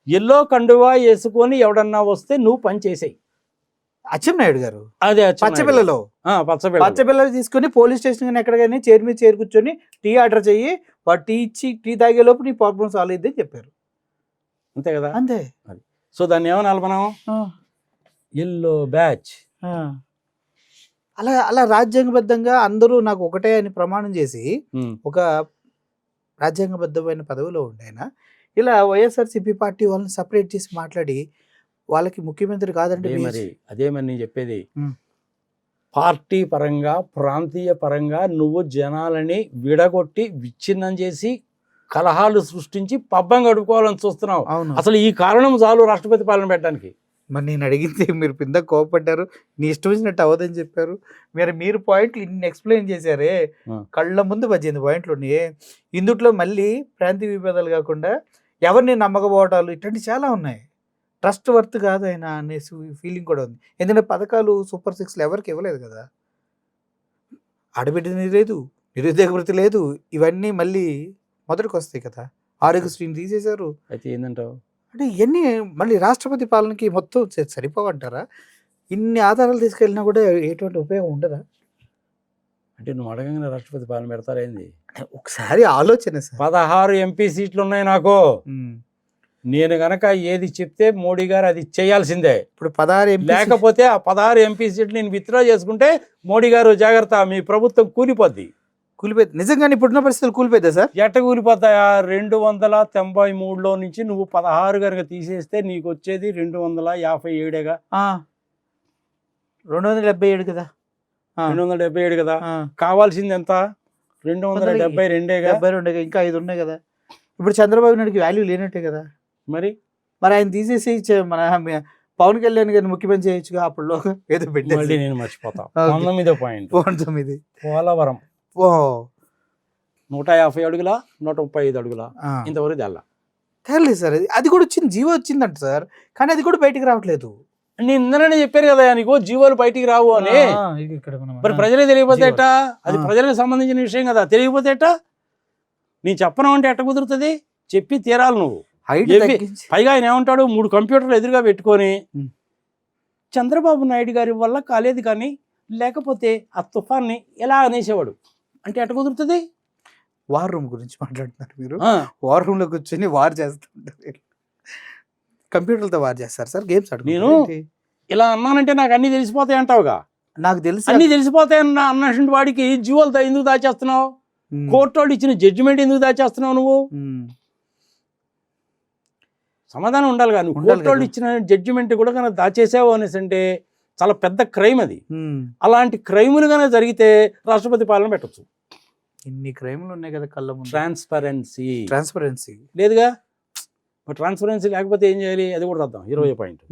Speaker 2: ఎల్లో కండువా వేసుకొని ఎవడన్నా వస్తే నువ్వు పని చేసేయి.
Speaker 1: అచ్చెన్నాయుడు గారు.
Speaker 2: అదే
Speaker 1: పచ్చపిల్లలో పచ్చపిల్లలు తీసుకుని పోలీస్ స్టేషన్ కానీ ఎక్కడ కానీ చైర్ మీద చేరు కూర్చొని టీ ఆర్డర్ చెయ్యి, వాడు టీ ఇచ్చి టీ తాగే లోపు నీ ప్రాబ్లమ్ సాల్వ్ అయ్యింది అని చెప్పారు.
Speaker 2: అంతే కదా.
Speaker 1: అంతే.
Speaker 2: సో దాన్ని ఏమని అల్పనం, ఎల్లో బ్యాచ్.
Speaker 1: అలా రాజ్యాంగబద్ధంగా అందరూ నాకు ఒకటే అని ప్రమాణం చేసి ఒక రాజ్యాంగబద్ధమైన పదవిలో ఉండేన ఇలా వైఎస్ఆర్సీపీ పార్టీ వాళ్ళని సపరేట్ చేసి మాట్లాడి వాళ్ళకి ముఖ్యమంత్రి కాదంటే
Speaker 2: అదే మరి నేను చెప్పేది. పార్టీ పరంగా, ప్రాంతీయ పరంగా నువ్వు జనాలని విడగొట్టి విచ్ఛిన్నం చేసి కలహాలు సృష్టించి పబ్బం గడుపుకోవాలని చూస్తున్నావు. అసలు ఈ కారణం చాలు రాష్ట్రపతి పాలన పెట్టడానికి. మరి
Speaker 1: నేను అడిగింది మీరు కింద కోపడ్డారు, నీ ఇష్టం వచ్చినట్టు అవ్వదని చెప్పారు. మీరు పాయింట్లు ఇన్ని ఎక్స్ప్లెయిన్ చేశారే, కళ్ళ ముందు 18 పాయింట్లు ఉన్నాయి. ఇందుట్లో మళ్ళీ ప్రాంతీయ విభేదాలు కాకుండా ఎవరిని నమ్మకపోవటాలు ఇట్లాంటి చాలా ఉన్నాయి. ట్రస్ట్ వర్త్ కాదు ఆయన అనే ఫీలింగ్ కూడా ఉంది. ఎందుకంటే పథకాలు సూపర్ 6 ఎవరికి ఇవ్వలేదు కదా, ఆడబిడ్డ లేదు, నిరుద్యోగ వృత్తి లేదు, ఇవన్నీ మళ్ళీ మొదటికి వస్తాయి కదా. ఆరోగ్యశ్రీని తీసేశారు.
Speaker 2: అయితే ఏంటంటావు
Speaker 1: అంటే ఇవన్నీ మళ్ళీ రాష్ట్రపతి పాలనకి మొత్తం సరిపోవంటారా? ఇన్ని ఆధారాలు తీసుకెళ్ళినా కూడా ఎటువంటి ఉపయోగం ఉండదా?
Speaker 2: అంటే నువ్వు అడగంగానే రాష్ట్రపతి పాలన పెడతారేంది?
Speaker 1: ఒకసారి ఆలోచన సార్.
Speaker 2: 16 ఎంపీ సీట్లు ఉన్నాయి నాకు. నేను గనక ఏది చెప్తే మోడీ గారు అది చేయాల్సిందే.
Speaker 1: ఇప్పుడు 16 ఎంపీ
Speaker 2: లేకపోతే ఆ 16 ఎంపీ సీట్లు నేను విత్డ్రా చేసుకుంటే మోడీ గారు జాగ్రత్త, మీ ప్రభుత్వం కూలిపోద్ది.
Speaker 1: కూలిపోయింది నిజంగానే ఇప్పుడున్న పరిస్థితులు కూలిపోయిందా సార్?
Speaker 2: ఎట్ట కూలిపోతాయా? 293లో నుంచి నువ్వు 16 కనుక తీసేస్తే నీకు వచ్చేది 257గా.
Speaker 1: 277 కదా.
Speaker 2: 277 కదా. కావాల్సింది ఎంత? 272గా.
Speaker 1: 72 ఇంకా 5 ఉన్నాయి కదా. ఇప్పుడు చంద్రబాబు నాయుడుకి వాల్యూ లేనట్టే కదా.
Speaker 2: మరి
Speaker 1: ఆయన తీసేసి మన పవన్ కళ్యాణ్ గారిని ముఖ్యమంత్రి చేయొచ్చుగా. అప్పుడు ఏదో
Speaker 2: మళ్ళీ
Speaker 1: పెట్టి
Speaker 2: నేను మర్చిపోతా. 19వ పాయింట్,
Speaker 1: 9
Speaker 2: పోలవరం 150 అడుగుల 135 అడుగుల ఇంతవరకు తెల్ల
Speaker 1: తెరలేదు సార్. అది కూడా వచ్చింది, జీవో వచ్చిందంట సార్, కానీ అది కూడా బయటికి రావట్లేదు.
Speaker 2: నేను ఇందరనే చెప్పారు కదా నీకు జీవోలు బయటికి రావు అని. మరి ప్రజలే తెలియకపోతే ఎట్టా? అది ప్రజలకు సంబంధించిన విషయం కదా, తెలియకపోతే ఎట్టా? నేను చెప్పను అంటే ఎట్ట కుదురుతుంది? చెప్పి తీరాలి నువ్వు. పైగా ఆయన ఏమంటాడు, 3 కంప్యూటర్లు ఎదురుగా పెట్టుకొని చంద్రబాబు నాయుడు గారి వల్ల కాలేదు కానీ లేకపోతే ఆ తుఫాన్ని ఎలా అనేసేవాడు అంటే ఎట్ట కుదురుతుంది?
Speaker 1: వార్ రూమ్ గురించి మాట్లాడుతున్నారు మీరు. వార్ రూమ్ లో కూర్చొని వార్ చేస్తుంటారు, కంప్యూటర్లతో వార్ చేస్తారు సార్, గేమ్స్ ఆడు.
Speaker 2: నేను ఇలా అన్నానంటే నాకు అన్ని తెలిసిపోతాయి అంటావుగా.
Speaker 1: నాకు తెలుసు
Speaker 2: అన్ని తెలిసిపోతాయి అన్నటువంటి వాడికి జీవోలతో ఎందుకు దాచేస్తున్నావు? కోర్టు వాళ్ళు ఇచ్చిన జడ్జిమెంట్ ఎందుకు దాచేస్తున్నావు నువ్వు? సమాధానం ఉండాలి కానీ కోర్టు వాళ్ళు ఇచ్చిన జడ్జిమెంట్ కూడా కనుక దాచేసావు అనేసి అంటే చాలా పెద్ద క్రైమ్ అది. అలాంటి క్రైములు కనుక జరిగితే రాష్ట్రపతి పాలన పెట్టచ్చు.
Speaker 1: ఇన్ని క్రైములు ఉన్నాయి కదా కళ్ళ ముందు.
Speaker 2: ట్రాన్స్పరెన్సీ లేదుగా. మరి ట్రాన్స్పరెన్సీ లేకపోతే ఏం చేయాలి? అది కూడా రాద్దాం. 20వ పాయింట్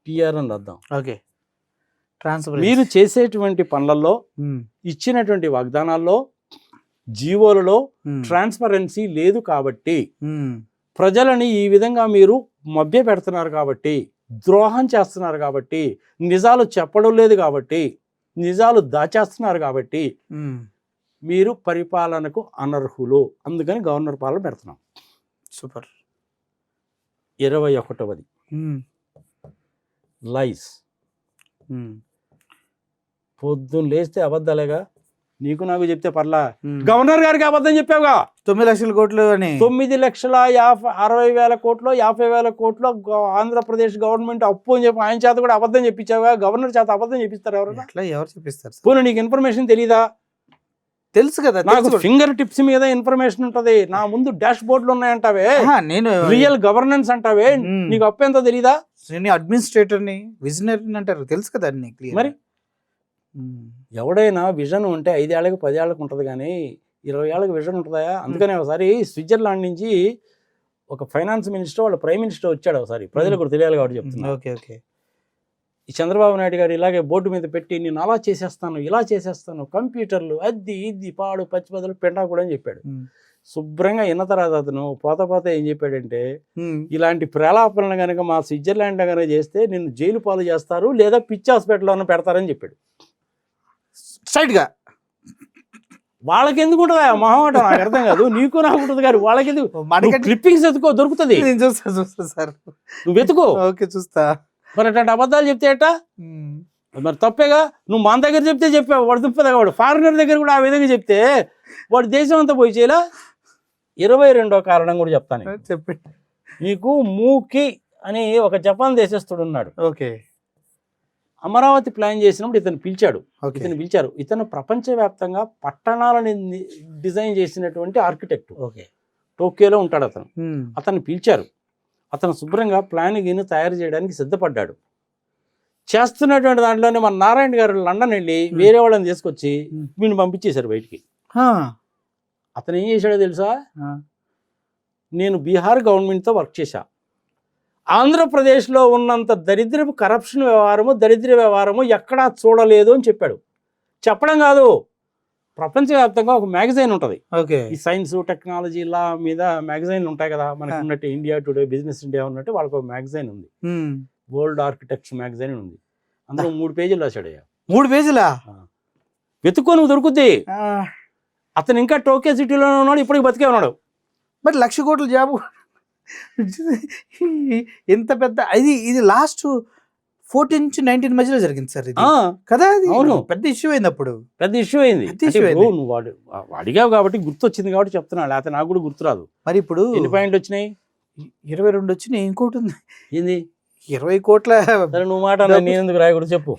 Speaker 2: టిఆర్ అని రాద్దాం.
Speaker 1: ఓకే.
Speaker 2: మీరు చేసేటువంటి పనులలో ఇచ్చినటువంటి వాగ్దానాల్లో జీవోలలో ట్రాన్స్పరెన్సీ లేదు కాబట్టి, ప్రజలని ఈ విధంగా మీరు మభ్య పెడుతున్నారు కాబట్టి, ద్రోహం చేస్తున్నారు కాబట్టి, నిజాలు చెప్పడం లేదు కాబట్టి, నిజాలు దాచేస్తున్నారు కాబట్టి మీరు పరిపాలనకు అనర్హులు. అందుకని గవర్నర్ పాలన పెడుతున్నాం.
Speaker 1: సూపర్.
Speaker 2: 21వది లైస్. పొద్దున్న లేస్తే అబద్ధాలేగా. నీకు నాకు చెప్తే పర్లా, గవర్నర్ గారికి అబద్ధం చెప్పావుగా.
Speaker 1: 9 లక్షల కోట్లు అని.
Speaker 2: 9,60,000 కోట్లు 50,000 కోట్లు ఆంధ్రప్రదేశ్ గవర్నమెంట్ అప్పు అని చెప్పి ఆయన చేత కూడా అబద్ధం చెప్పించావుగా. గవర్నర్ చేత అబద్ధం చెప్పిస్తారు ఎవరైనా?
Speaker 1: ఎవరు చెప్పిస్తారు?
Speaker 2: పోనీ నీకు ఇన్ఫర్మేషన్ తెలీదా?
Speaker 1: తెలుసు కదా.
Speaker 2: నాకు ఫింగర్ టిప్స్ మీద ఇన్ఫర్మేషన్ ఉంటది. నా ముందు డాష్ బోర్డులు ఉన్నాయంటావే, నేను రియల్ గవర్నెన్స్ అంటావే, నీకు అప్పు ఎంతో తెలీదా?
Speaker 1: నేను అడ్మినిస్ట్రేటర్ని, విజనరీని అంటారు, తెలుసు కదా అన్ని.
Speaker 2: మరి ఎవడైనా విజన్ ఉంటే 5 ఏళ్ళకి 10 ఏళ్ళకి ఉంటుంది కానీ 20 ఏళ్ళకి విజన్ ఉంటుందా? అందుకనే ఒకసారి స్విట్జర్లాండ్ నుంచి ఒక ఫైనాన్స్ మినిస్టర్ వాళ్ళ ప్రైమ్ మినిస్టర్ వచ్చాడు. ఒకసారి ప్రజలకు కూడా తెలియాలి కాబట్టి చెప్తున్నా.
Speaker 1: ఓకే.
Speaker 2: ఈ చంద్రబాబు నాయుడు గారు ఇలాగే బోర్డు మీద పెట్టి నేను అలా చేసేస్తాను ఇలా చేసేస్తాను, కంప్యూటర్లు అది ఇది పాడు పచ్చిపదలు పెండా కూడా అని చెప్పాడు. శుభ్రంగా విన్న తర్వాత అతను పోత ఏం చెప్పాడంటే, ఇలాంటి ప్రలాపనలు కనుక మా స్విట్జర్లాండ్ కనుక చేస్తే నిన్ను జైలు పాలు చేస్తారు లేదా పిచ్చి హాస్పిటల్లో పెడతారని చెప్పాడు.
Speaker 1: స్ట్రైట్గా.
Speaker 2: వాళ్ళకి ఎందుకు ఉంటుంది ఆ మొహమాట? నాకు అర్థం కాదు. నీకు నాకు ఉంటుంది కానీ వాళ్ళకి ఎందుకు? క్లిప్పింగ్స్ ఎత్తుకో, దొరుకుతుంది.
Speaker 1: చూస్తా సార్,
Speaker 2: నువ్వు వెతుకో.
Speaker 1: ఓకే చూస్తా.
Speaker 2: మరి అట్లాంటి అబద్ధాలు చెప్తే ఎట్టా? మరి తప్పేగా. నువ్వు మన దగ్గర చెప్తే చెప్పావు, వాడు దుప్పదా. వాడు ఫారినర్ దగ్గర కూడా ఆ విధంగా చెప్తే వాడు దేశం అంతా పోయి చేయలా. 22వ కారణం కూడా చెప్తాను.
Speaker 1: చెప్పండి.
Speaker 2: నీకు మూకి అని ఒక జపాన్ దేశస్తుడు ఉన్నాడు.
Speaker 1: ఓకే.
Speaker 2: అమరావతి ప్లాన్ చేసినప్పుడు ఇతను పిలిచారు. ఇతను ప్రపంచవ్యాప్తంగా పట్టణాలని డిజైన్ చేసినటువంటి ఆర్కిటెక్ట్. టోక్యోలో ఉంటాడు అతను. అతన్ని పిలిచారు. అతను శుభ్రంగా ప్లాన్ గిని తయారు చేయడానికి సిద్ధపడ్డాడు. చేస్తున్నటువంటి దాంట్లోనే మన నారాయణ గారు లండన్ వెళ్ళి వేరే వాళ్ళని తీసుకొచ్చి వీడిని పంపించేశారు బయటికి. అతను ఏం చేశాడో తెలుసా? నేను బీహార్ గవర్నమెంట్తో వర్క్ చేశా. ఆంధ్రప్రదేశ్లో ఉన్నంత దరిద్రపు కరప్షన్ వ్యవహారము, దరిద్ర వ్యవహారము ఎక్కడా చూడలేదు అని చెప్పాడు. చెప్పడం కాదు, ప్రపంచవ్యాప్తంగా ఒక మ్యాగజైన్ ఉంటుంది. ఈ సైన్స్ టెక్నాలజీ లా మీద మ్యాగజైన్లు ఉంటాయి కదా మనకు ఉన్నట్టు. ఇండియా టుడే, బిజినెస్ ఇండియా ఉన్నట్టు వాళ్ళకి ఒక మ్యాగజైన్ ఉంది. వరల్డ్ ఆర్కిటెక్ట్స్ మ్యాగజైన్ ఉంది. అందులో 3 పేజీలు రాశాడు.
Speaker 1: 3 పేజీలా?
Speaker 2: వెతుక్కో, నువ్వు దొరుకుద్ది. అతను ఇంకా టోక్యో సిటీలోనే ఉన్నాడు, ఇప్పటికి బతికే ఉన్నాడు.
Speaker 1: మరి 1,00,000 కోట్ల జాబు ఎంత పెద్ద ఇది లాస్ట్ 14 నుంచి 19 మధ్యలో జరిగింది సార్ ఇది
Speaker 2: ఆ,
Speaker 1: కదా. అది
Speaker 2: అవును.
Speaker 1: పెద్ద ఇష్యూ అయింది అప్పుడు.
Speaker 2: పెద్ద ఇష్యూ అయింది.
Speaker 1: పెద్ద
Speaker 2: అంటే
Speaker 1: issue
Speaker 2: ఇప్పుడు
Speaker 1: అయింది.
Speaker 2: నువ్వు అడిగావు కాబట్టి గుర్తొచ్చింది కాబట్టి చెప్తున్నా, లేకపోతే నాకు కూడా గుర్తురాదు.
Speaker 1: మరి ఇప్పుడు
Speaker 2: ఎన్ని పాయింట్లు వచ్చినాయి?
Speaker 1: 22 వచ్చినాయి. ఇంకోటి ఉంది,
Speaker 2: ఏంది?
Speaker 1: 20 కోట్ల
Speaker 2: సరే నువ్వు మాట అన్నా, నేను ఎందుకు రాయకూడదు చెప్పు.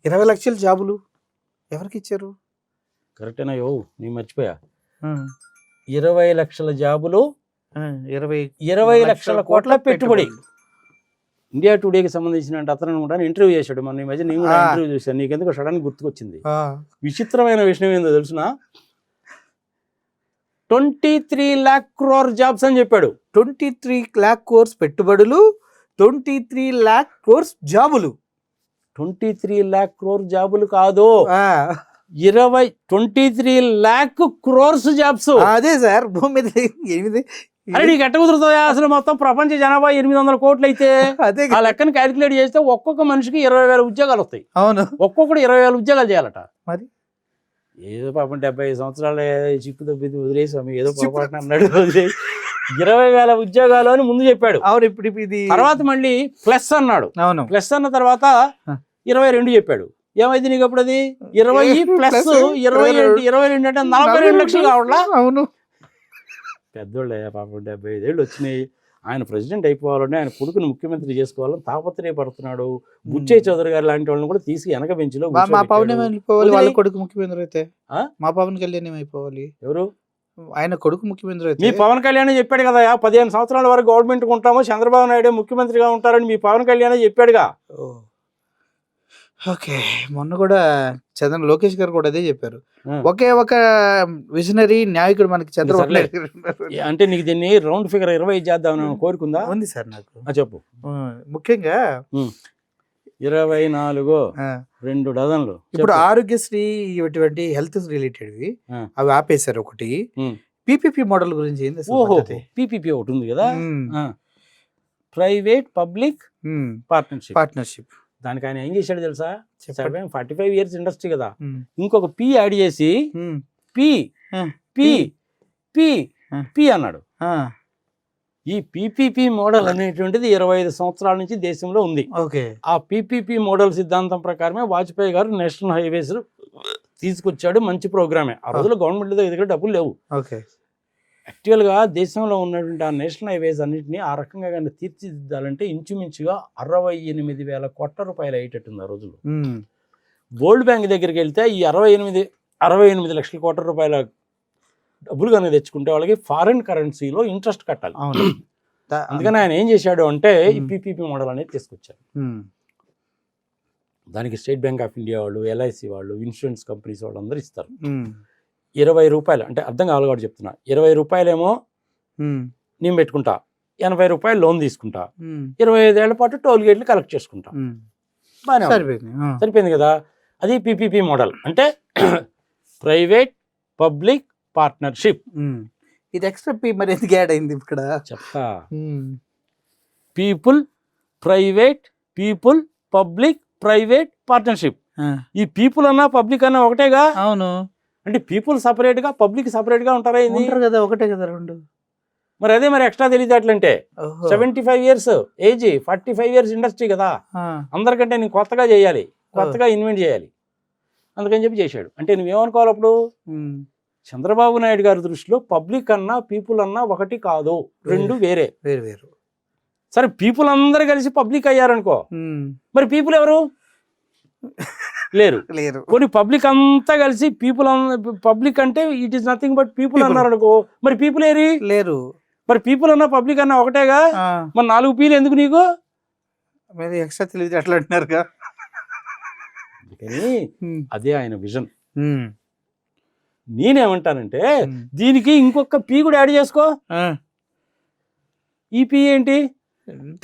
Speaker 1: 20 లక్షల జాబులు ఎవరికి ఇచ్చారు?
Speaker 2: కరెక్టేనా? నేను మర్చిపోయా. 20 లక్షల జాబులు, 20 లక్షల కోట్ల పెట్టుబడి. ఇండియా టుడేకి సంబంధించిన అతను కూడా ఇంటర్వ్యూ చేశాడు మన ఈ మధ్య. నేను కూడా ఇంటర్వ్యూ చేశాను. నీకెందుకు సడన్ గుర్తుకొచ్చింది. విచిత్రమైన విషయం ఏందో తెలుసునా? 23 lakh crore జాబ్స్ అని చెప్పాడు.
Speaker 1: 23 lakh crores పెట్టుబడులు, 23 lakh crores జాబులు.
Speaker 2: 23 lakh crore జాబులు కాదు, 23 lakh crores జాబ్స్.
Speaker 1: అదే సార్, భూమి మీద 8.
Speaker 2: అరే నీకు ఎట్ట కుదురుతుందా? అసలు మొత్తం ప్రపంచ జనాభా 800 కోట్లు అయితే
Speaker 1: అదే
Speaker 2: ఆ లెక్కను క్యాలిక్యులేట్ చేస్తే ఒక్కొక్క మనిషికి 20,000 ఉద్యోగాలు వస్తాయి.
Speaker 1: అవును,
Speaker 2: ఒక్కొక్కడు 20,000 ఉద్యోగాలు చేయాలట.
Speaker 1: మరి
Speaker 2: ఏదో పాపం 75 సంవత్సరాలే చిక్కు తప్పింది వదిలేసి ఏదో పొరపాటున అన్నాడు. 20,000 ఉద్యోగాలు అని ముందు చెప్పాడు.
Speaker 1: అవును, ఇప్పుడు ఇది
Speaker 2: తర్వాత మళ్ళీ ప్లస్ అన్నాడు.
Speaker 1: అవును,
Speaker 2: ప్లస్ అన్న తర్వాత 22 చెప్పాడు. ఏమైంది నీకు అప్పుడు? అది 20 ప్లస్ 22 అంటే 42 లక్షలు కావట్లా?
Speaker 1: అవును,
Speaker 2: పెద్దోళ్ళే పాపం 75 ఏళ్ళు వచ్చినాయి. ఆయన ప్రెసిడెంట్ అయిపోవాలని, ఆయన కొడుకుని ముఖ్యమంత్రి చేసుకోవాలని తాపత్రయపడుతున్నాడు. బుచ్చయ్య చౌదరి గారు లాంటి వాళ్ళని కూడా తీసి వెనక బెంచ్లో
Speaker 1: మా పవన్ అయిపోవాలి. వాళ్ళ కొడుకు ముఖ్యమంత్రి అయితే మా పవన్ కళ్యాణ్ ఏమైపోవాలి?
Speaker 2: ఎవరు?
Speaker 1: ఆయన కొడుకు ముఖ్యమంత్రి అయితే.
Speaker 2: మీ పవన్ కళ్యాణ్ చెప్పాడు కదా, 15 సంవత్సరాల వరకు గవర్నమెంట్ ఉంటామో చంద్రబాబు నాయుడు ముఖ్యమంత్రిగా ఉంటారని మీ పవన్ కళ్యాణ్ చెప్పాడుగా.
Speaker 1: ఓకే, మొన్న కూడా లోకేష్ గారు కూడా అదే చెప్పారు. ఒకే ఒక విజనరీ నాయకుడు మనకి చంద్రబాబు నాయుడు ఉన్నారు.
Speaker 2: అంటే నీకు దీన్ని రౌండ్ ఫిగర్ 20 చేద్దామని కోరుకుందా?
Speaker 1: ఉంది సార్ నాకు.
Speaker 2: చెప్పు.
Speaker 1: ముఖ్యంగా
Speaker 2: 24 2 డజన్లు.
Speaker 1: ఇప్పుడు ఆరోగ్యశ్రీ ఇటువంటి హెల్త్ రిలేటెడ్వి అవి ఆపేశారు. ఒకటి పిపిపి మోడల్ గురించి ఏంది?
Speaker 2: ఓహో, పిపిపి ఒకటి ఉంది కదా, ప్రైవేట్ పబ్లిక్ పార్ట్నర్షిప్. దానికి ఆయన ఏం చేశాడు తెలుసా? 45 years ఇండస్ట్రీ కదా, ఇంకొక పి యాడ్ చేసి పి పి పి పి అన్నాడు. ఈ పిపిపి మోడల్ అనేటువంటిది 25 సంవత్సరాల నుంచి దేశంలో ఉంది. ఆ పిపిపి మోడల్ సిద్ధాంతం ప్రకారమే వాజ్పేయి గారు నేషనల్ హైవేస్ తీసుకొచ్చాడు. మంచి ప్రోగ్రామే. ఆ రోజుల్లో గవర్నమెంట్ దగ్గర డబ్బులు లేవు. యాక్చువల్గా దేశంలో ఉన్నటువంటి ఆ నేషనల్ హైవేస్ అన్నింటినీ ఆ రకంగా కానీ తీర్చిదిద్దాలంటే ఇంచుమించుగా 68,000 కోట్ల రూపాయలు అయ్యేటట్టుంది ఆ రోజుల్లో. వరల్డ్ బ్యాంక్ దగ్గరికి వెళ్తే ఈ 68 లక్షల కోట్ల రూపాయల డబ్బులు కనుక తెచ్చుకుంటే వాళ్ళకి ఫారిన్ కరెన్సీలో ఇంట్రెస్ట్ కట్టాలి. అందుకని ఆయన ఏం చేశాడు అంటే ఈ పిపిపి మోడల్ అనేది తీసుకొచ్చారు. దానికి స్టేట్ బ్యాంక్ ఆఫ్ ఇండియా వాళ్ళు, ఎల్ఐసి వాళ్ళు, ఇన్సూరెన్స్ కంపెనీస్ వాళ్ళు అందరూ ఇస్తారు. 20 రూపాయలు అంటే అర్థం కావాలి కాబట్టి చెప్తున్నా. 20 రూపాయలేమో నేను పెట్టుకుంటా, 80 రూపాయలు లోన్ తీసుకుంటా, 25 ఏళ్ల పాటు టోల్ గేట్లు కలెక్ట్ చేసుకుంటా. బాగా సరిపోయింది కదా. అది పిపిపి మోడల్ అంటే ప్రైవేట్ పబ్లిక్ పార్ట్నర్షిప్.
Speaker 1: ఇది ఎక్స్ట్రా పి మరి ఎందుకు యాడ్ అయింది ఇక్కడ
Speaker 2: చెప్తా. People private, people public private partnership. ఈ పీపుల్ అన్నా పబ్లిక్ అన్నా ఒకటేగా.
Speaker 1: అవును,
Speaker 2: అంటే పీపుల్ సపరేట్ గా పబ్లిక్ సపరేట్ గా ఉంటారా?
Speaker 1: కదా, ఒకటే కదా రెండు.
Speaker 2: మరి అదే మరి ఎక్స్ట్రా తెలియదట్లంటే 75 years ఏజ్, 45 years ఇండస్ట్రీ కదా. అందరికంటే నేను కొత్తగా చేయాలి, కొత్తగా ఇన్వెంట్ చేయాలి, అందుకని చెప్పి చేశాడు. అంటే నువ్వేమనుకోవాలి అప్పుడు? చంద్రబాబు నాయుడు గారి దృష్టిలో పబ్లిక్ అన్నా పీపుల్ అన్నా ఒకటి కాదు, రెండు వేరే
Speaker 1: వేరు.
Speaker 2: సరే పీపుల్ అందరు కలిసి పబ్లిక్ అయ్యారనుకో, మరి పీపుల్ ఎవరు? లేరు. కొన్ని పబ్లిక్ అంతా కలిసి పబ్లిక్ అంటే it is nothing but people అన్నారు అనుకో, మరి పీపుల్ ఏరి
Speaker 1: లేరు.
Speaker 2: మరి పీపుల్ అన్నా పబ్లిక్ అన్నా ఒకటేగా. మరి 4 పీలు ఎందుకు నీకు?
Speaker 1: ఎక్స్ట్రా తెలియదు అట్లా అంటున్నారుగా.
Speaker 2: అదే ఆయన విజన్. నేనేమంటానంటే దీనికి ఇంకొక పీ కూడా యాడ్ చేసుకో. ఈ పీ ఏంటి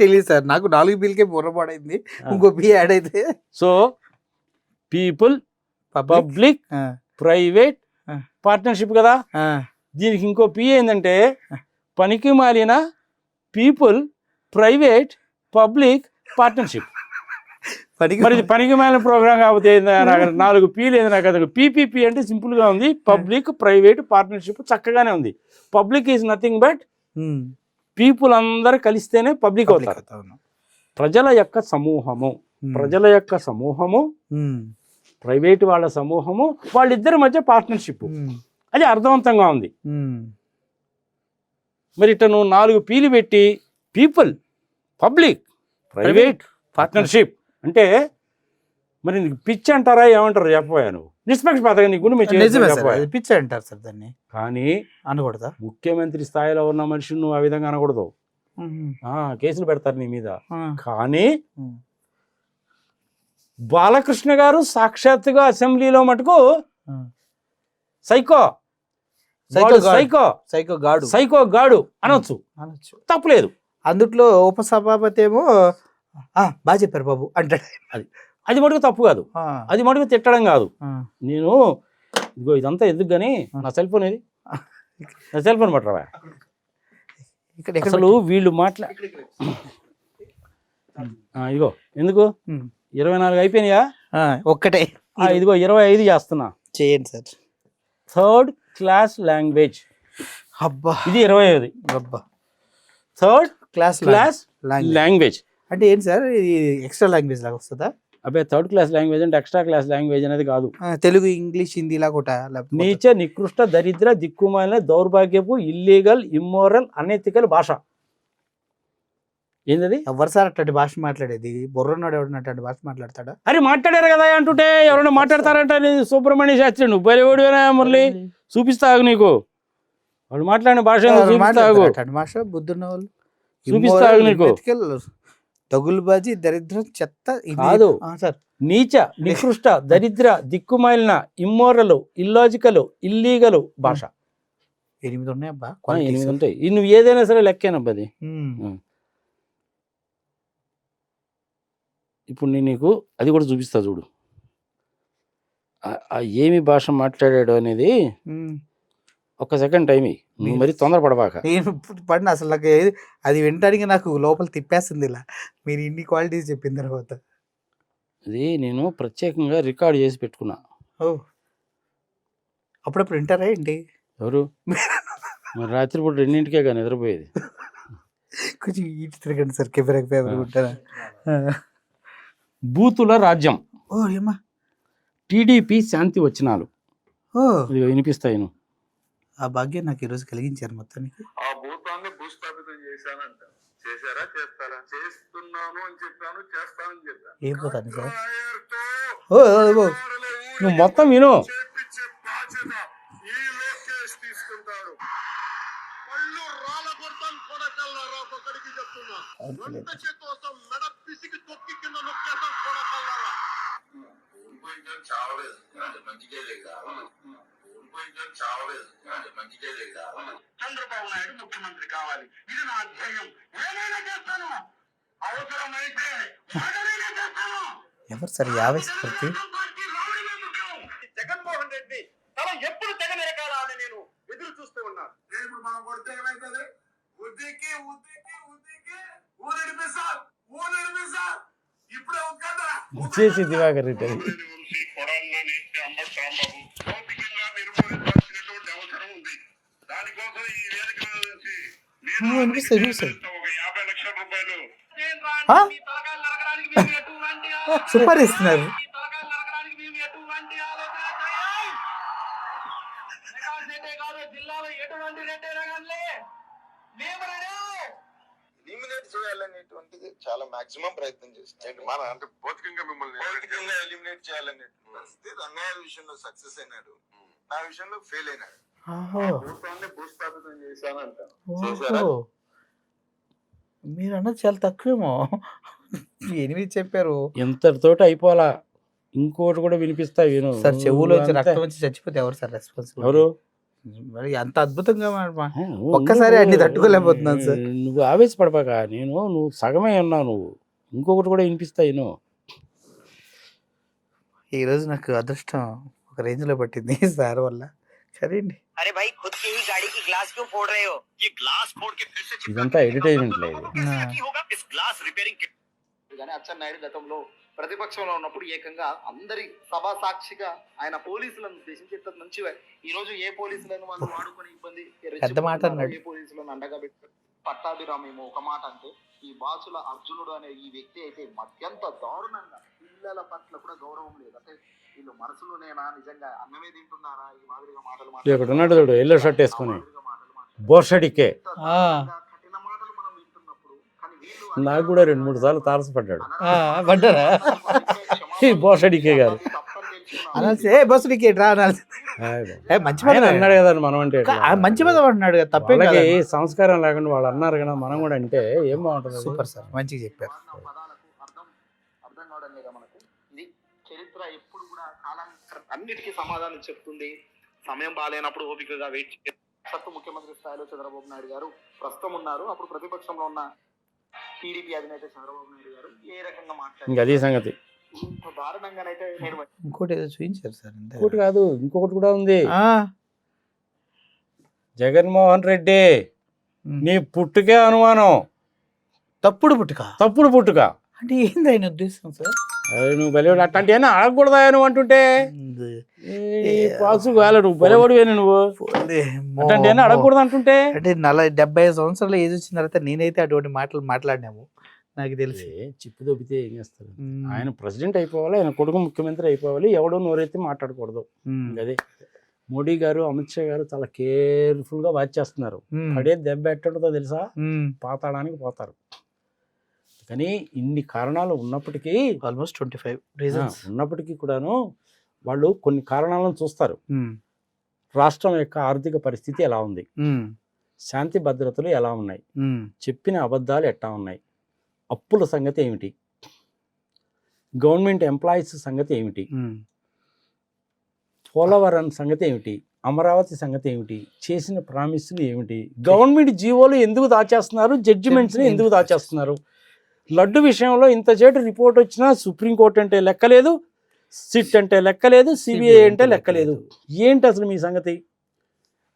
Speaker 1: తెలియదు సార్ నాకు. 4 పీలకే బుర్రపాడైంది, ఇంకో పీ యాడ్ అయితే.
Speaker 2: So people public private partnership కదా. దీనికి ఇంకో పీ ఏంటంటే పనికి మాలిన పీపుల్ ప్రైవేట్ పబ్లిక్ పార్ట్నర్షిప్. మరి పనికి మాలిన ప్రోగ్రామ్ కాకపోతే 4 పీలు ఏంది నాకు అది. పీపీపీ అంటే సింపుల్ గా ఉంది, పబ్లిక్ ప్రైవేట్ పార్ట్నర్షిప్ చక్కగానే ఉంది. Public is nothing but people అందరూ కలిస్తేనే పబ్లిక్
Speaker 1: పబ్లిక్
Speaker 2: అవుతారు.
Speaker 1: అవును.
Speaker 2: ప్రజల యొక్క సమూహము ప్రైవేట్ వాళ్ళ సమూహము వాళ్ళిద్దరి మధ్య పార్ట్నర్షిప్, అది అర్థవంతంగా ఉంది. మరి ఇట్లా నువ్వు 4 పీలు పెట్టి పీపుల్, పబ్లిక్, ప్రైవేట్, పార్ట్నర్షిప్ అంటే మరి నీకు పిచ్చి అంటారా ఏమంటారు చెప్పబోయా నువ్వు? నిష్పక్షపాతంగా నీ గురించి
Speaker 1: పిచ్చి అంటారు సార్ దాన్ని,
Speaker 2: కానీ
Speaker 1: అనకూడదా?
Speaker 2: ముఖ్యమంత్రి స్థాయిలో ఉన్న మనిషిని నువ్వు ఆ విధంగా అనకూడదు. కేసులు పెడతారు నీ మీద. కానీ బాలకృష్ణ గారు సాక్షాత్తుగా అసెంబ్లీలో మటుకు సైకో గాడు అనొచ్చు, తప్పులేదు.
Speaker 1: అందుట్లో ఉపసభాపతి ఏమో బాగా చెప్పారు బాబు అంటాడు.
Speaker 2: అది మటుకు తప్పు కాదు, అది మటుకు తిట్టడం కాదు. నేను ఇదిగో ఇదంతా ఎందుకు కానీ నా సెల్ ఫోన్ ఏది, నా సెల్ ఫోన్ పట్టరా అసలు వీళ్ళు ఇదిగో ఎందుకు 24 అయిపోయినాయా?
Speaker 1: ఒక్కటే
Speaker 2: ఇదిగో 25 చేస్తున్నా.
Speaker 1: చేయండి సార్.
Speaker 2: 3rd class language.
Speaker 1: అబ్బా,
Speaker 2: ఇది 25.
Speaker 1: అబ్బా,
Speaker 2: 3rd క్లాస్ లాంగ్వేజ్
Speaker 1: అంటే ఏంటి సార్? ఇది ఎక్స్ట్రా లాంగ్వేజ్ లాగా వస్తుందా?
Speaker 2: అబ్బాయి 3rd క్లాస్ లాంగ్వేజ్ అంటే ఎక్స్ట్రా క్లాస్ లాంగ్వేజ్ అనేది కాదు.
Speaker 1: తెలుగు, ఇంగ్లీష్, హిందీ లాగా
Speaker 2: నీచ, నికృష్ట, దరిద్ర, దిక్కుమాలిన, దౌర్భాగ్యపు, ఇల్లీగల్, ఇమ్మోరల్, అనెథికల్ భాష. ఏంటది?
Speaker 1: ఎవరు సార్ అట్లాంటి భాష మాట్లాడేది? బుర్రన్నాడు ఎవడన్నా అట్లాంటి భాష మాట్లాడతాడా?
Speaker 2: అరే మాట్లాడారు కదా అంటుంటే ఎవరైనా మాట్లాడతారంట. సుబ్రహ్మణ్య శాస్త్రి నువ్వు బలివడివేనా మురళి? చూపిస్తాగు నీకు వాళ్ళు మాట్లాడిన భాష, చూపిస్తాగు
Speaker 1: భాష. బుద్ధున్న వాళ్ళు
Speaker 2: చూపిస్తాగు నీకు.
Speaker 1: తగులుబాజీ, దరిద్రం, చెత్త
Speaker 2: కాదు
Speaker 1: సార్.
Speaker 2: నీచ, నికృష్ట, దరిద్ర, దిక్కుమాలిన, ఇమ్మోరల్, ఇల్లాజికల్, ఇల్లీగల్ భాష.
Speaker 1: 8 ఉన్నాయి అబ్బా.
Speaker 2: 8 ఉంటాయి. నువ్వు ఏదైనా సరే లెక్కేనబ్బా అది. ఇప్పుడు నేను నీకు అది కూడా చూపిస్తా చూడు. ఏమి భాష మాట్లాడాడు అనేది ఒక్క సెకండ్ టైం నువ్వు మరి తొందరపడబాక.
Speaker 1: నేను పడిన అసలు నాకు అది వినడానికి నాకు లోపల తిప్పేస్తుంది ఇలా, మీరు ఇన్ని క్వాలిటీస్ చెప్పిన తర్వాత.
Speaker 2: అది నేను ప్రత్యేకంగా రికార్డ్ చేసి పెట్టుకున్నా.
Speaker 1: అప్పుడప్పుడు వింటారా ఏంటి?
Speaker 2: ఎవరు? మరి రాత్రిపూట 2ంటికే కానీ నిద్రపోయేది.
Speaker 1: కొంచెం ఇటు తిరగండి సార్, కెమెరా పేపర్ ఉంటారా?
Speaker 2: బూతుల రాజ్యం.
Speaker 1: ఏమా?
Speaker 2: టీడీపీ శాంతి వచనాలు వినిపిస్తాయి.
Speaker 1: ఆ భాగ్యం నాకు ఈరోజు కలిగించారు మొత్తానికి.
Speaker 3: ఆ భూతాన్ని భూస్థాపితం చేశానంట. చేశారా? చేస్తారా? చేస్తున్నాను అని చెప్పాను, చేస్తానని చెప్పాను.
Speaker 1: ఏం పోతాను సార్?
Speaker 2: నువ్వు మొత్తం విను.
Speaker 3: తీసుకుంటారు. పళ్ళు రాళ్ళ కొడతాను కొడకల్లారా, ఒకడికి చెప్తున్నా. కోసం మెడ పిసికి తొక్కి కింద నొక్కేస్తాం కొడకల్లారా. చావలేదు, మంచిగా చంద్రబాబు నాయుడు ముఖ్యమంత్రి కావాలి, ఇది నా ధ్యేయం. ఏమైనా చేస్తాను, అవసరమైతే చేస్తాను.
Speaker 1: ఎవరు సార్ 50 స్ఫూర్తి?
Speaker 3: జగన్మోహన్ రెడ్డి తల ఎప్పుడు తెగనెరకాలా అని నేను ఎదురు చూస్తూ ఉన్నాను. ఇప్పుడు మనం కొడితే ఏమైతుంది? ఉద్దికి ఉద్దికి ఉద్దికి ఊరిడిపిస్తా ఊరిడిపిస్తా. ఇప్పుడే కదా
Speaker 2: చేసి దివాకర్ రెడ్డి
Speaker 3: కొడాలని అంబటి రాంబాబు భౌతికంగా నిర్మూలించాల్సినటువంటి అవసరం ఉంది. దానికోసం ఈ వేదిక నుంచి ఒక 50 లక్షల రూపాయలు
Speaker 1: సూపర్ ఇస్తున్నారు.
Speaker 3: జిల్లాలో ఎటువంటి ఎలిమినేట్ చేయాలనేటువంటిది చాలా మాక్సిమం ప్రయత్నం చేస్తాం. మన అంటే భౌతికంగా మిమ్మల్ని ఎలిమినేట్ చేయాలనే పరిస్థితి రంగాయల విషయంలో సక్సెస్ అయినాడు, నా విషయంలో ఫెయిల్ అయినాడు. భూస్థాపితం చేశానంట.
Speaker 1: మీరు అన్నది చాలా తక్కువేమో. 8 చెప్పారు.
Speaker 2: ఎంతటితోటి అయిపోవాలా. ఇంకోటి కూడా వినిపిస్తా విను
Speaker 1: సార్. చెవులో రక్తం వచ్చి చచ్చిపోతే ఎవరు సార్ రెస్పాన్సిబుల్?
Speaker 2: ఎవరు?
Speaker 1: మరి అంత అద్భుతంగా ఒక్కసారి అన్ని తట్టుకోలేకపోతున్నాను సార్.
Speaker 2: నువ్వు ఆవేశపడబాక. నువ్వు సగమే ఉన్నావు. నువ్వు ఇంకొకటి కూడా వినిపిస్తాయి.
Speaker 1: ఈరోజు నాకు అదృష్టం ఒక రేంజ్ లో పట్టింది సార్ వల్ల. సరేండి.
Speaker 4: अरे भाई खुद की ही गाड़ी की ग्लास क्यों फोड़ रहे हो? ये ग्लास फोड़ के फिर से
Speaker 2: ఇదంతా ఎడిటైజ్మెంట్ లేదు.
Speaker 4: होगा इस ग्लास रिपेयरिंग के
Speaker 3: కానీ అచ్చెన్నాయుడు గతంలో ప్రతిపక్షంలో ఉన్నప్పుడు ఏకంగా అందరి సభా సాక్షిగా ఆయన పోలీసులను ఉద్దేశించి మంచిగా ఈ రోజు ఏ పోలీసులను వాళ్ళు వాడుకొని ఇబ్బంది
Speaker 1: పెద్ద మాట అన్నాడు.
Speaker 3: ఏ పోలీసులను అండగా పెట్టారు.
Speaker 5: పట్టాభిరామేమో ఒక మాట అంటే, ఈ బాచుల అర్జునుడు అనే ఈ వ్యక్తి అయితే మధ్యంత దారుణంగా పిల్లల పట్ల కూడా గౌరవం లేదు. అంటే వీళ్ళు మనసులోనేనా నిజంగా అన్నమే తింటున్నారా ఈ మాదిరిగా మాటలు
Speaker 2: ఇక్కడ ఉన్నాడు చూడు, ఎల్లో షర్ట్ వేసుకొని
Speaker 5: మాట్లాడుతున్నారు.
Speaker 2: బోర్షడికే.
Speaker 5: కఠిన మాటలు మనం వింటున్నప్పుడు కానీ వీళ్ళు
Speaker 2: నాకు కూడా 2-3 సార్లు తారసపడ్డాడు
Speaker 1: పడ్డారా?
Speaker 2: ఈ బోర్షడికే గారు.
Speaker 1: అనాల్సి ఏ బస్సు నీకేట్రా అనాల్సి. మంచి పదం
Speaker 2: అన్నాడు కదా మనం అంటే ఎట్లా?
Speaker 1: మంచి పదం అంటున్నాడు కదా, తప్పే
Speaker 2: వాళ్ళకి సంస్కారం లేకుండా వాళ్ళు అన్నారు కదా, మనం కూడా అంటే ఏం బాగుంటుంది.
Speaker 1: సూపర్ సార్, మంచిగా చెప్పారు.
Speaker 5: పదాలకు అర్థం కావడం లేదా మనకు. ఇది చరిత్ర ఎప్పుడు కూడా కాలం అన్నిటికీ సమాధానం చెప్తుంది. సమయం బాగాలేనప్పుడు ఓపికగా వెయిట్ చేస్తారు. ముఖ్యమంత్రి స్థాయిలో చంద్రబాబు నాయుడు గారు ప్రస్తుతం ఉన్నారు. అప్పుడు ప్రతిపక్షంలో ఉన్న టీడీపీ అధినేత చంద్రబాబు నాయుడు గారు ఏ రకంగా మాట్లాడారు
Speaker 2: ఇంకా అదే సంగతి.
Speaker 5: ఇంత దారుణంగానైతే నేను
Speaker 1: ఇంకోటి ఏదో చూపించారు సార్.
Speaker 2: ఇంకోటి కాదు, ఇంకొకటి కూడా ఉంది. జగన్మోహన్ రెడ్డి నీ పుట్టుకే అనుమానం.
Speaker 1: తప్పుడు పుట్టుక.
Speaker 2: తప్పుడు పుట్టుక
Speaker 1: అంటే ఏంది ఆయన ఉద్దేశం సార్?
Speaker 2: నువ్వు బలివాడు అట్లాంటి అయినా అడగకూడదా నువ్వు అంటుంటే పాసు కాలే, నువ్వు బలివాడువేనా నువ్వు అట్లాంటి అయినా అడగకూడదు అంటుంటే.
Speaker 1: అంటే 75 సంవత్సరాల ఏజ్ వచ్చిన తర్వాత నేనైతే అటువంటి మాటలు మాట్లాడినాము నాకు తెలిసి.
Speaker 2: చిప్పు దొబ్బితే ఏం చేస్తారు? ఆయన ప్రెసిడెంట్ అయిపోవాలి, ఆయన కొడుకు ముఖ్యమంత్రి అయిపోవాలి, ఎవడో నోరైతే మాట్లాడకూడదు. అదే మోడీ గారు, అమిత్ షా గారు చాలా కేర్ఫుల్ గా వాచ్ చేస్తున్నారు. పడే దెబ్బ ఎట్టడంతో తెలుసా, పాతాడానికి పోతారు. కానీ ఇన్ని కారణాలు ఉన్నప్పటికీ,
Speaker 1: ఆల్మోస్ట్ 25 రీజన్స్
Speaker 2: ఉన్నప్పటికీ కూడాను వాళ్ళు కొన్ని కారణాలను చూస్తారు. రాష్ట్రం యొక్క ఆర్థిక పరిస్థితి ఎలా ఉంది, శాంతి భద్రతలు ఎలా ఉన్నాయి, చెప్పిన అబద్ధాలు ఎట్టా ఉన్నాయి, అప్పుల సంగతి ఏమిటి, గవర్నమెంట్ ఎంప్లాయీస్ సంగతి ఏమిటి, పోలవరం సంగతి ఏమిటి, అమరావతి సంగతి ఏమిటి, చేసిన ప్రామిసులు ఏమిటి, గవర్నమెంట్ జీవోలు ఎందుకు దాచేస్తున్నారు, జడ్జిమెంట్స్ని ఎందుకు దాచేస్తున్నారు, లడ్డు విషయంలో ఇంతసేటు రిపోర్ట్ వచ్చినా సుప్రీంకోర్టు అంటే లెక్కలేదు, సిట్ అంటే లెక్కలేదు, సిబిఐ అంటే లెక్కలేదు, ఏంటి అసలు మీ సంగతి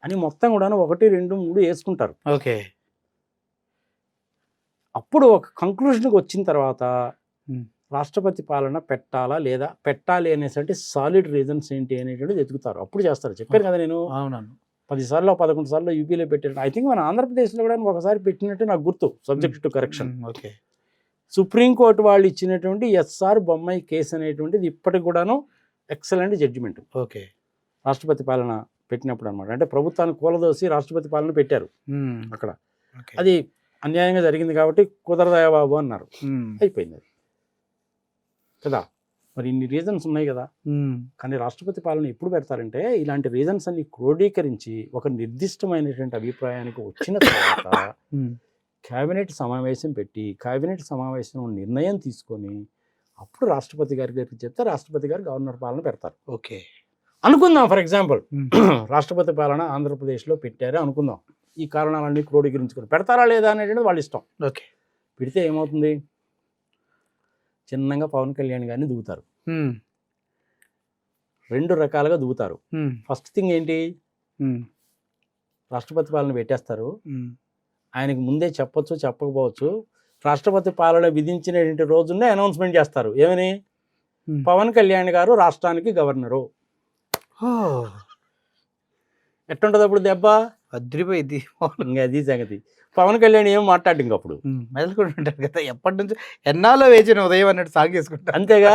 Speaker 2: అని మొత్తం కూడా 1, 2, 3 వేసుకుంటారు.
Speaker 1: ఓకే.
Speaker 2: అప్పుడు ఒక కంక్లూషన్కి వచ్చిన తర్వాత రాష్ట్రపతి పాలన పెట్టాలా లేదా, పెట్టాలి అనేసరికి సాలిడ్ రీజన్స్ ఏంటి అనేటువంటిది వెతుకుతారు. అప్పుడు చేస్తారు. చెప్పాను కదా నేను, 10 సార్లు 11 సార్లు యూపీలో పెట్టాను. ఐ థింక్ మన ఆంధ్రప్రదేశ్లో కూడా ఒకసారి పెట్టినట్టు నాకు గుర్తు, subject to correction.
Speaker 1: Okay.
Speaker 2: Supreme court వాళ్ళు ఇచ్చినటువంటి ఎస్ఆర్ బొమ్మాయి కేసు అనేటువంటిది ఇప్పటికి కూడాను ఎక్సలెంట్ జడ్జిమెంట్.
Speaker 1: ఓకే.
Speaker 2: రాష్ట్రపతి పాలన పెట్టినప్పుడు అనమాట. అంటే ప్రభుత్వాన్ని కూలదోసి రాష్ట్రపతి పాలన పెట్టారు అక్కడ. అది అన్యాయంగా జరిగింది కాబట్టి కుదరదయా బాబు అన్నారు, అయిపోయింది అది కదా. మరి ఇన్ని రీజన్స్ ఉన్నాయి కదా. కానీ రాష్ట్రపతి పాలన ఎప్పుడు పెడతారంటే ఇలాంటి రీజన్స్ అన్ని క్రోడీకరించి ఒక నిర్దిష్టమైనటువంటి అభిప్రాయానికి వచ్చిన తర్వాత కేబినెట్ సమావేశం పెట్టి, కేబినెట్ సమావేశంలో నిర్ణయం తీసుకొని అప్పుడు రాష్ట్రపతి గారికి చెప్తే రాష్ట్రపతి గారు గవర్నర్ పాలన పెడతారు.
Speaker 1: ఓకే
Speaker 2: అనుకుందాం. ఫర్ ఎగ్జాంపుల్ రాష్ట్రపతి పాలన ఆంధ్రప్రదేశ్లో పెట్టారే అనుకుందాం. ఈ కారణాలన్నీ క్రోడీకరించుకొని పెడతారా లేదా అనేటువంటిది వాళ్ళ ఇష్టం.
Speaker 1: ఓకే.
Speaker 2: పెడితే ఏమవుతుంది, చిన్నగా పవన్ కళ్యాణ్ గారిని దిగుతారు. 2 రకాలుగా దిగుతారు. ఫస్ట్ థింగ్ ఏంటి, రాష్ట్రపతి పాలన పెట్టేస్తారు. ఆయనకు ముందే చెప్పొచ్చు, చెప్పకపోవచ్చు. రాష్ట్రపతి పాలన విధించినటువంటి రోజునే అనౌన్స్మెంట్ చేస్తారు. ఏమని, పవన్ కళ్యాణ్ గారు రాష్ట్రానికి గవర్నరు. ఎట్టుంటుంది అప్పుడు దెబ్బ?
Speaker 1: అదిరిపోయింది.
Speaker 2: ఇంకా అది సంగతి. పవన్ కళ్యాణ్ ఏం మాట్లాడు ఇంకప్పుడు
Speaker 1: మెదలుకుంటుంటారు కదా, ఎప్పటి నుంచి ఎన్నాళ్ళో వేచిన ఉదయం అన్నట్టు సాగేసుకుంటారు.
Speaker 2: అంతేగా,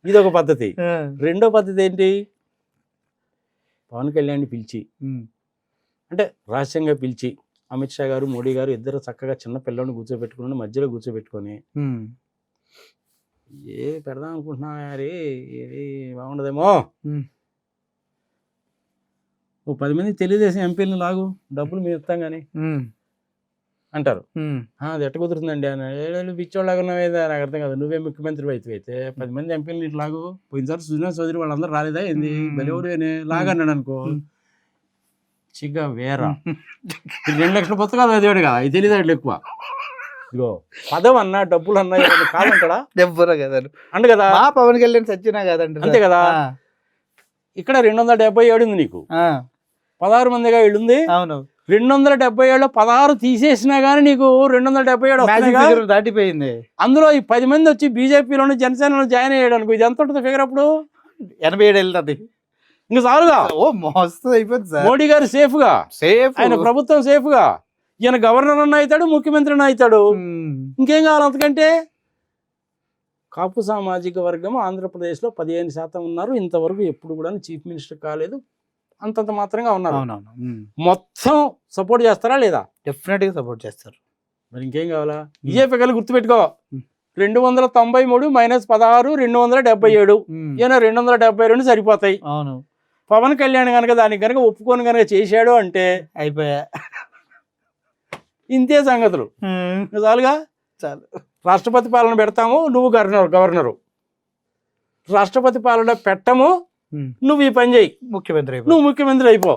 Speaker 2: ఇది ఒక పద్ధతి. రెండో పద్ధతి ఏంటి, పవన్ కళ్యాణ్ని పిలిచి, అంటే రహస్యంగా పిలిచి, అమిత్ షా గారు, మోడీ గారు ఇద్దరు చక్కగా చిన్న పిల్లని కూర్చోబెట్టుకుని మధ్యలో కూర్చోబెట్టుకొని ఏ పెడదాం అనుకుంటున్నా యారీ, ఏది బాగుండదేమో, ఓ 10 మంది తెలుగుదేశం ఎంపీలను లాగు, డబ్బులు మేము ఇస్తాం కానీ అంటారు. అది ఎట్ట కుదురుతుందండి అని, పిచ్చోళ్ళగా ఉన్నావేదా నాకు అర్థం కాదు. నువ్వే ముఖ్యమంత్రి అయితే 10 మంది ఎంపీలు ఇటు లాగు. పోయినసారి సుజనా చౌదరి వాళ్ళందరూ రాలేదా ఏంది, బలివుడు లాగన్నాడు అనుకో, చిగా వేరా 2 లక్షల పుస్తకాలు చదివాడు కదా, అది తెలియదు ఎక్కువ. ఇగో పదవి అన్నా డబ్బులు అన్నా కాదంటాడా,
Speaker 1: దెబ్బరా కదా
Speaker 2: అంట కదా.
Speaker 1: పవన్ కళ్యాణ్ సచ్చినా కదండి,
Speaker 2: అంతే కదా. ఇక్కడ 277 ఉంది, నీకు 16 మందిగా ఇళ్ళుంది.
Speaker 1: అవును,
Speaker 2: 277లో 16 తీసేసినా గానీ నీకు 277
Speaker 1: దాటిపోయింది.
Speaker 2: అందులో ఈ 10 మంది వచ్చి బీజేపీలోని జనసేనలో జాయిన్ అయ్యాడు అనుకో, ఇది ఎంత ఉంటుంది ఫిగర్ అప్పుడు?
Speaker 1: 87 వెళ్తుంది
Speaker 2: ఇంకా చాలుగా.
Speaker 1: ఓ మస్తు అయిపోతుంది సార్.
Speaker 2: మోడీ గారు సేఫ్ గా, ఆయన ప్రభుత్వం సేఫ్ గా. ఈయన గవర్నర్ అన్న అవుతాడు, ముఖ్యమంత్రి అన్న అవుతాడు. ఇంకేం కావాలి అంతకంటే? కాపు సామాజిక వర్గం ఆంధ్రప్రదేశ్లో 15% ఉన్నారు. ఇంతవరకు ఎప్పుడు కూడా చీఫ్ మినిస్టర్ కాలేదు, అంతంత మాత్రంగా ఉన్నారు.
Speaker 1: అవునవును.
Speaker 2: మొత్తం సపోర్ట్ చేస్తారా లేదా?
Speaker 1: డెఫినెట్గా సపోర్ట్ చేస్తారు.
Speaker 2: మరి ఇంకేం కావాలా? ఇదే ఫిగర్లు గుర్తుపెట్టుకో. 293 మైనస్ 16 277. ఈయన 272 సరిపోతాయి.
Speaker 1: అవును.
Speaker 2: పవన్ కళ్యాణ్ కనుక దానికి కనుక ఒప్పుకొని కనుక చేశాడు అంటే
Speaker 1: అయిపోయా,
Speaker 2: ఇంతే సంగతులు. చాలుగా.
Speaker 1: చాలు.
Speaker 2: రాష్ట్రపతి పాలన పెడతాము, నువ్వు గవర్నరు. రాష్ట్రపతి పాలన పెట్టము, నువ్వు ఈ పని చేయి, నువ్వు ముఖ్యమంత్రి అయిపో.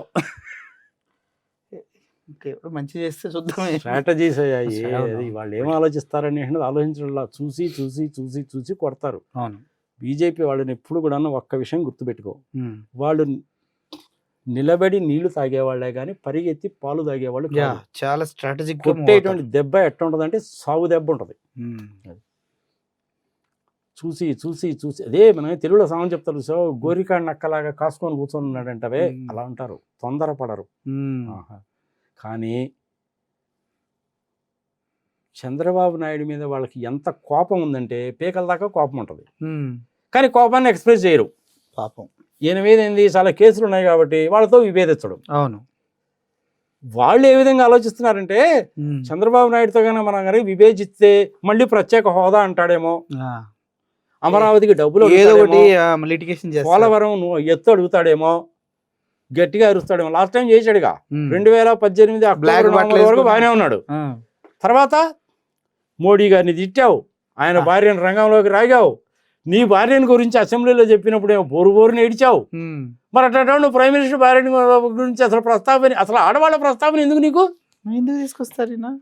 Speaker 1: మంచి చేస్తే చూద్దామే.
Speaker 2: స్ట్రాటజీస్ అయ్యాయి. వాళ్ళు ఏం ఆలోచిస్తారని ఆలోచించడంలా చూసి చూసి చూసి చూసి కొడతారు.
Speaker 1: అవును.
Speaker 2: బీజేపీ వాళ్ళని ఎప్పుడు కూడా ఒక్క విషయం గుర్తుపెట్టుకో, వాళ్ళు నిలబడి నీళ్లు తాగేవాళ్లే కానీ పరిగెత్తి పాలు తాగేవాళ్ళు.
Speaker 1: చాలా స్ట్రాటజిక్.
Speaker 2: కొట్టేటువంటి దెబ్బ ఎట్లా ఉంటుంది అంటే సాగు దెబ్బ ఉంటుంది. చూసి చూసి చూసి అదే మనం తెలుగులో సామం చెప్తారు, సో గోరికాడ నక్కలాగా కాసుకొని కూర్చొని ఉన్నాడంటవే, అలా అంటారు. తొందరపడరు. కానీ చంద్రబాబు నాయుడు మీద వాళ్ళకి ఎంత కోపం ఉందంటే పీకల దాకా కోపం ఉంటుంది. కానీ కోపాన్ని ఎక్స్ప్రెస్ చేయరు.
Speaker 1: పాపం
Speaker 2: ఈయన మీద ఏంది, చాలా కేసులు ఉన్నాయి కాబట్టి వాళ్ళతో విభేదించడం.
Speaker 1: అవును.
Speaker 2: వాళ్ళు ఏ విధంగా ఆలోచిస్తున్నారంటే చంద్రబాబు నాయుడుతో కనుక మనం కనుక విభేదిస్తే మళ్ళీ ప్రత్యేక హోదా అంటాడేమో, అమరావతికి డబ్బులు
Speaker 1: ఏదో ఒకటి లిటిగేషన్ చేస్తాడు,
Speaker 2: పోలవరం ఎత్తు అడుగుతాడేమో, గట్టిగా అరుస్తాడేమో. లాస్ట్ టైం చేశాడుగా 2018 అక్టోబర్ వరకు బాగానే ఉన్నాడు. తర్వాత మోడీ గారిని తిట్టావు, ఆయన భార్యను రంగంలోకి రాగావు, నీ భార్యని గురించి అసెంబ్లీలో చెప్పినప్పుడు ఏమో బోరు బోరుని ఏడిచావు. మరి అట్లా నువ్వు ప్రైమ్ మినిస్టర్ భార్య గురించి అసలు ప్రస్తావన, అసలు ఆడవాళ్ళ ప్రస్తావన ఎందుకు నీకు?
Speaker 1: ఎందుకు తీసుకొస్తారు?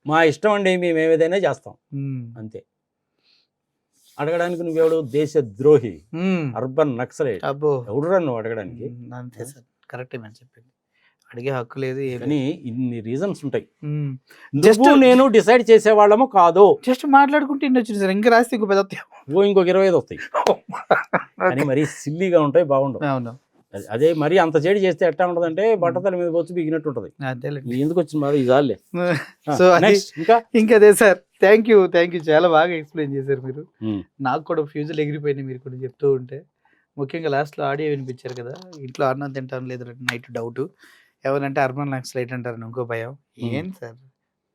Speaker 2: మా ఇష్టం అండి, మేము ఏదైనా చేస్తాం అంతే. అడగడానికి నువ్వెవడు? దేశ ద్రోహి, అర్బన్ నక్సలైట్. ఎవడురా నువ్వు అడగడానికి?
Speaker 1: అంతే సార్, కరెక్టే మనం చెప్పింది. అడిగే హక్కు లేదు.
Speaker 2: కానీ ఇన్ని రీజన్స్ ఉంటాయి. జస్ట్ నేను డిసైడ్ చేసేవాళ్ళము కాదు,
Speaker 1: జస్ట్ మాట్లాడుకుంటే వచ్చింది సార్. ఇంకా రాస్తే ఇంకో పెద్ద
Speaker 2: ఇంకొక 25 వస్తాయి. కానీ మరీ సిల్లీగా ఉంటాయి, బాగుండవు.
Speaker 1: అవును.
Speaker 2: అదే మరి అంత చేడి చేస్తే ఎట్లా ఉంటదంటే బట్టతల మీద వచ్చి బిగినట్టు ఉంటది. ఎందుకు వచ్చింది మరి ఇదాలే.
Speaker 1: సో ఇంకా అదే సార్. థ్యాంక్ యూ చాలా బాగా ఎక్స్ప్లెయిన్ చేశారు మీరు. నాకు కూడా ఫ్యూజులు ఎగిరిపోయినాయి మీరు కూడా చెప్తూ ఉంటే. ముఖ్యంగా లాస్ట్లో ఆడియో వినిపించారు కదా, ఇంట్లో అన్నం తింటాను లేదు నైట్ డౌట్, ఎవరంటే అర్బన్ నక్సలైట్ అంటారని ఇంకో భయం. ఏం సార్,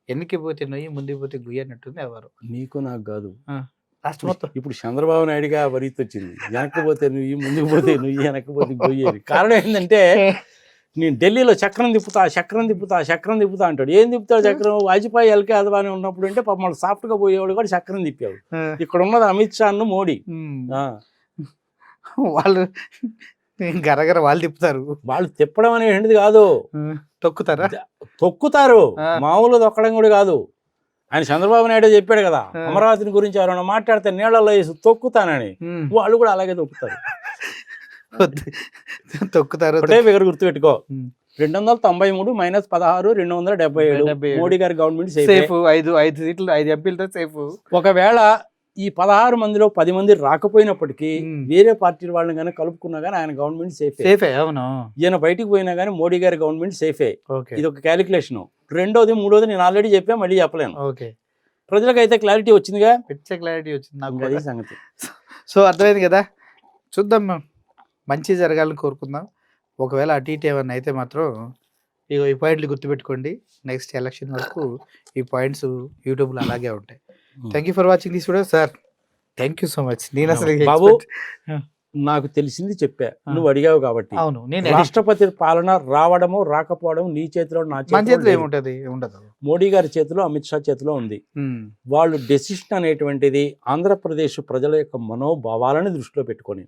Speaker 1: వెనక్కి పోతే నొయ్యి ముందుకు పోతే గుయ్యి అన్నట్టుంది. ఎవరు
Speaker 2: నీకు నాకు కాదు,
Speaker 1: రాష్ట్రం మొత్తం.
Speaker 2: ఇప్పుడు చంద్రబాబు నాయుడుగా వరీతి వచ్చింది. వెనక్కి పోతే నువ్వు, ముందుకు పోతే నువ్వు, వెనక్కి పోతే గొయ్యేది. కారణం ఏంటంటే నేను ఢిల్లీలో చక్రం తిప్పుతా అంటాడు. ఏం తిప్పుతాడు చక్రం? వాజ్పేయి ఎల్కే అద్వానీ ఉన్నప్పుడు అంటే పాపం వాళ్ళు సాఫ్ట్గా పోయేవాడు కూడా చక్రం తిప్పాడు. ఇక్కడ ఉన్నది అమిత్ షా మోడీ.
Speaker 1: వాళ్ళు గరగర వాళ్ళు తిప్పుతారు.
Speaker 2: వాళ్ళు తిప్పడం అనేది కాదు, తొక్కుతారు. మామూలు తొక్కడం కూడా కాదు. ఆయన చంద్రబాబు నాయుడు చెప్పాడు కదా, అమరావతిని గురించి ఎవరైనా మాట్లాడితే నీళ్లలో వేసి తొక్కుతానని. వాళ్ళు కూడా అలాగే తొక్కుతారు. ఒకటే ఫిగర్ గుర్తుపెట్టుకో, 293 మైనస్ 16 277. మోడీ గారి గవర్నమెంట్ సేఫ్.
Speaker 1: 5 సీట్లు 5 ఎంపీలతో సేఫ్.
Speaker 2: ఒకవేళ ఈ 16 మందిలో 10 మంది రాకపోయినప్పటికీ వేరే పార్టీల వాళ్ళని కానీ కలుపుకున్నా కానీ ఆయన గవర్నమెంట్ సేఫే.
Speaker 1: అవును.
Speaker 2: ఈయన బయటికి పోయినా కానీ మోడీ గారి గవర్నమెంట్ సేఫే. ఇది ఒక క్యాలిక్యులేషన్. రెండోది మూడోది నేను ఆల్రెడీ చెప్పా, మళ్ళీ చెప్పలేను. ప్రజలకు అయితే క్లారిటీ వచ్చిందిగా,
Speaker 1: క్లారిటీ వచ్చింది నాకు.
Speaker 2: అదే సంగతి.
Speaker 1: సో అర్థమైంది కదా, చూద్దాం, మంచి జరగాలని కోరుకుందాం. ఒకవేళ అటు ఇటు ఏమన్నా అయితే మాత్రం ఈ పాయింట్లు గుర్తుపెట్టుకోండి. నెక్స్ట్ ఎలక్షన్ వరకు ఈ పాయింట్స్ యూట్యూబ్లో అలాగే ఉంటాయి. Thank you for watching this video sir. Thank you so much. నేను అసలు
Speaker 2: బాబు నాకు తెలిసింది చెప్పా, నువ్వు అడిగావు కాబట్టి.
Speaker 1: అవును, నేను
Speaker 2: రాష్ట్రపతి పాలన రావడము రాకపోవడం నీ చేతిలో, నా
Speaker 1: చేతిలో ఏముంటది? ఉండదు.
Speaker 2: మోడీ గారి చేతిలో, అమిత్ షా చేతిలో ఉంది. వాళ్ళు డెసిషన్ అనేటువంటిది ఆంధ్రప్రదేశ్ ప్రజల యొక్క మనోభావాలను దృష్టిలో పెట్టుకొని,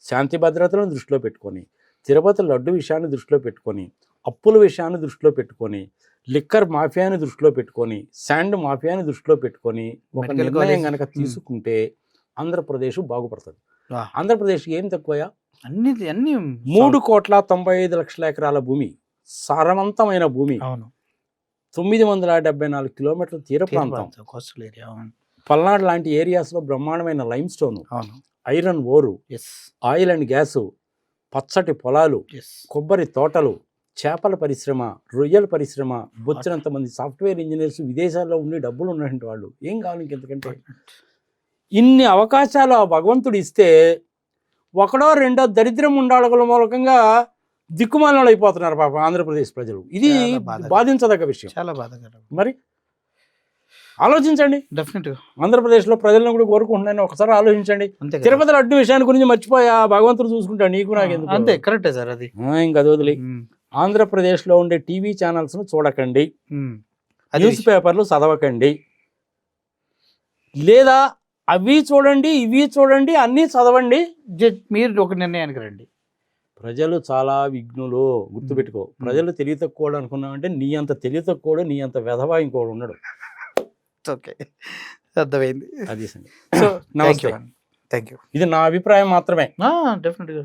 Speaker 2: శాంతి భద్రతలను దృష్టిలో పెట్టుకొని, తిరుపతి లడ్డు విషయాన్ని దృష్టిలో పెట్టుకొని, అప్పుల విషయాన్ని దృష్టిలో పెట్టుకొని, లిక్కర్ మాఫియాని దృష్టిలో పెట్టుకొని, శాండ్ మాఫియాని దృష్టిలో పెట్టుకొని ఒక నిర్ణయం కనుక తీసుకుంటే ఆంధ్రప్రదేశ్ బాగుపడుతుంది. ఆంధ్రప్రదేశ్కి ఏం తక్కువయా?
Speaker 1: అన్ని
Speaker 2: 3,95,00,000 ఎకరాల భూమి, సారవంతమైన భూమి, 974 కిలోమీటర్ల తీర ప్రాంతం, పల్నాడు లాంటి ఏరియాస్లో బ్రహ్మాండమైన lime stone, iron Oru, oil and gas, పచ్చటి పొలాలు, కొబ్బరి తోటలు, చేపల పరిశ్రమ, రొయ్యల పరిశ్రమ, బొచ్చినంత మంది సాఫ్ట్వేర్ ఇంజనీర్స్ విదేశాల్లో ఉండి డబ్బులు ఉన్నటువంటి వాళ్ళు, ఏం కావాలి ఇంకెంతకంటే? ఇన్ని అవకాశాలు ఆ భగవంతుడు ఇస్తే ఒకడో రెండో దరిద్రం ఉండాలగల మూలకంగా దిక్కుమాలను అయిపోతున్నారు పాపం ఆంధ్రప్రదేశ్ ప్రజలు. ఇది
Speaker 1: చాలా బాధాకరం.
Speaker 2: బాధించదగ్గ విషయం.
Speaker 1: చాలా బాధాకరం.
Speaker 2: మరి ఆలోచించండి,
Speaker 1: డెఫినెట్గా
Speaker 2: ఆంధ్రప్రదేశ్లో ప్రజలను కూడా కోరుకుంటున్నాను, ఒకసారి ఆలోచించండి.
Speaker 1: అంతే కదా.
Speaker 2: తిరుపతి లడ్డు విషయాన్ని గురించి మర్చిపోయా, భగవంతుడు చూసుకుంటాడు, నీకు నాకు ఎందుకు?
Speaker 1: అంతే, కరెక్టే సార్ అది.
Speaker 2: ఇంకా అది వదిలి ఆంధ్రప్రదేశ్లో ఉండే టీవీ ఛానల్స్ను చూడకండి,
Speaker 1: అది
Speaker 2: న్యూస్ పేపర్లు చదవకండి, లేదా అవి చూడండి ఇవి చూడండి అన్నీ చదవండి.
Speaker 1: మీరు ఒక నిర్ణయానికి రండి.
Speaker 2: ప్రజలు చాలా విఘ్నులు, గుర్తుపెట్టుకో. ప్రజలు తెలివి తక్కువ అనుకున్నామంటే నీ అంత తెలివి తక్కువ, నీ అంత వెధవా ఇంకోడు ఉండడు.
Speaker 1: ఓకే, అర్థమైంది.
Speaker 2: అది సంగతి.
Speaker 1: సో
Speaker 2: నమస్తే.
Speaker 1: Thank you.
Speaker 2: ఇది నా అభిప్రాయం మాత్రమే.
Speaker 1: డెఫినెట్గా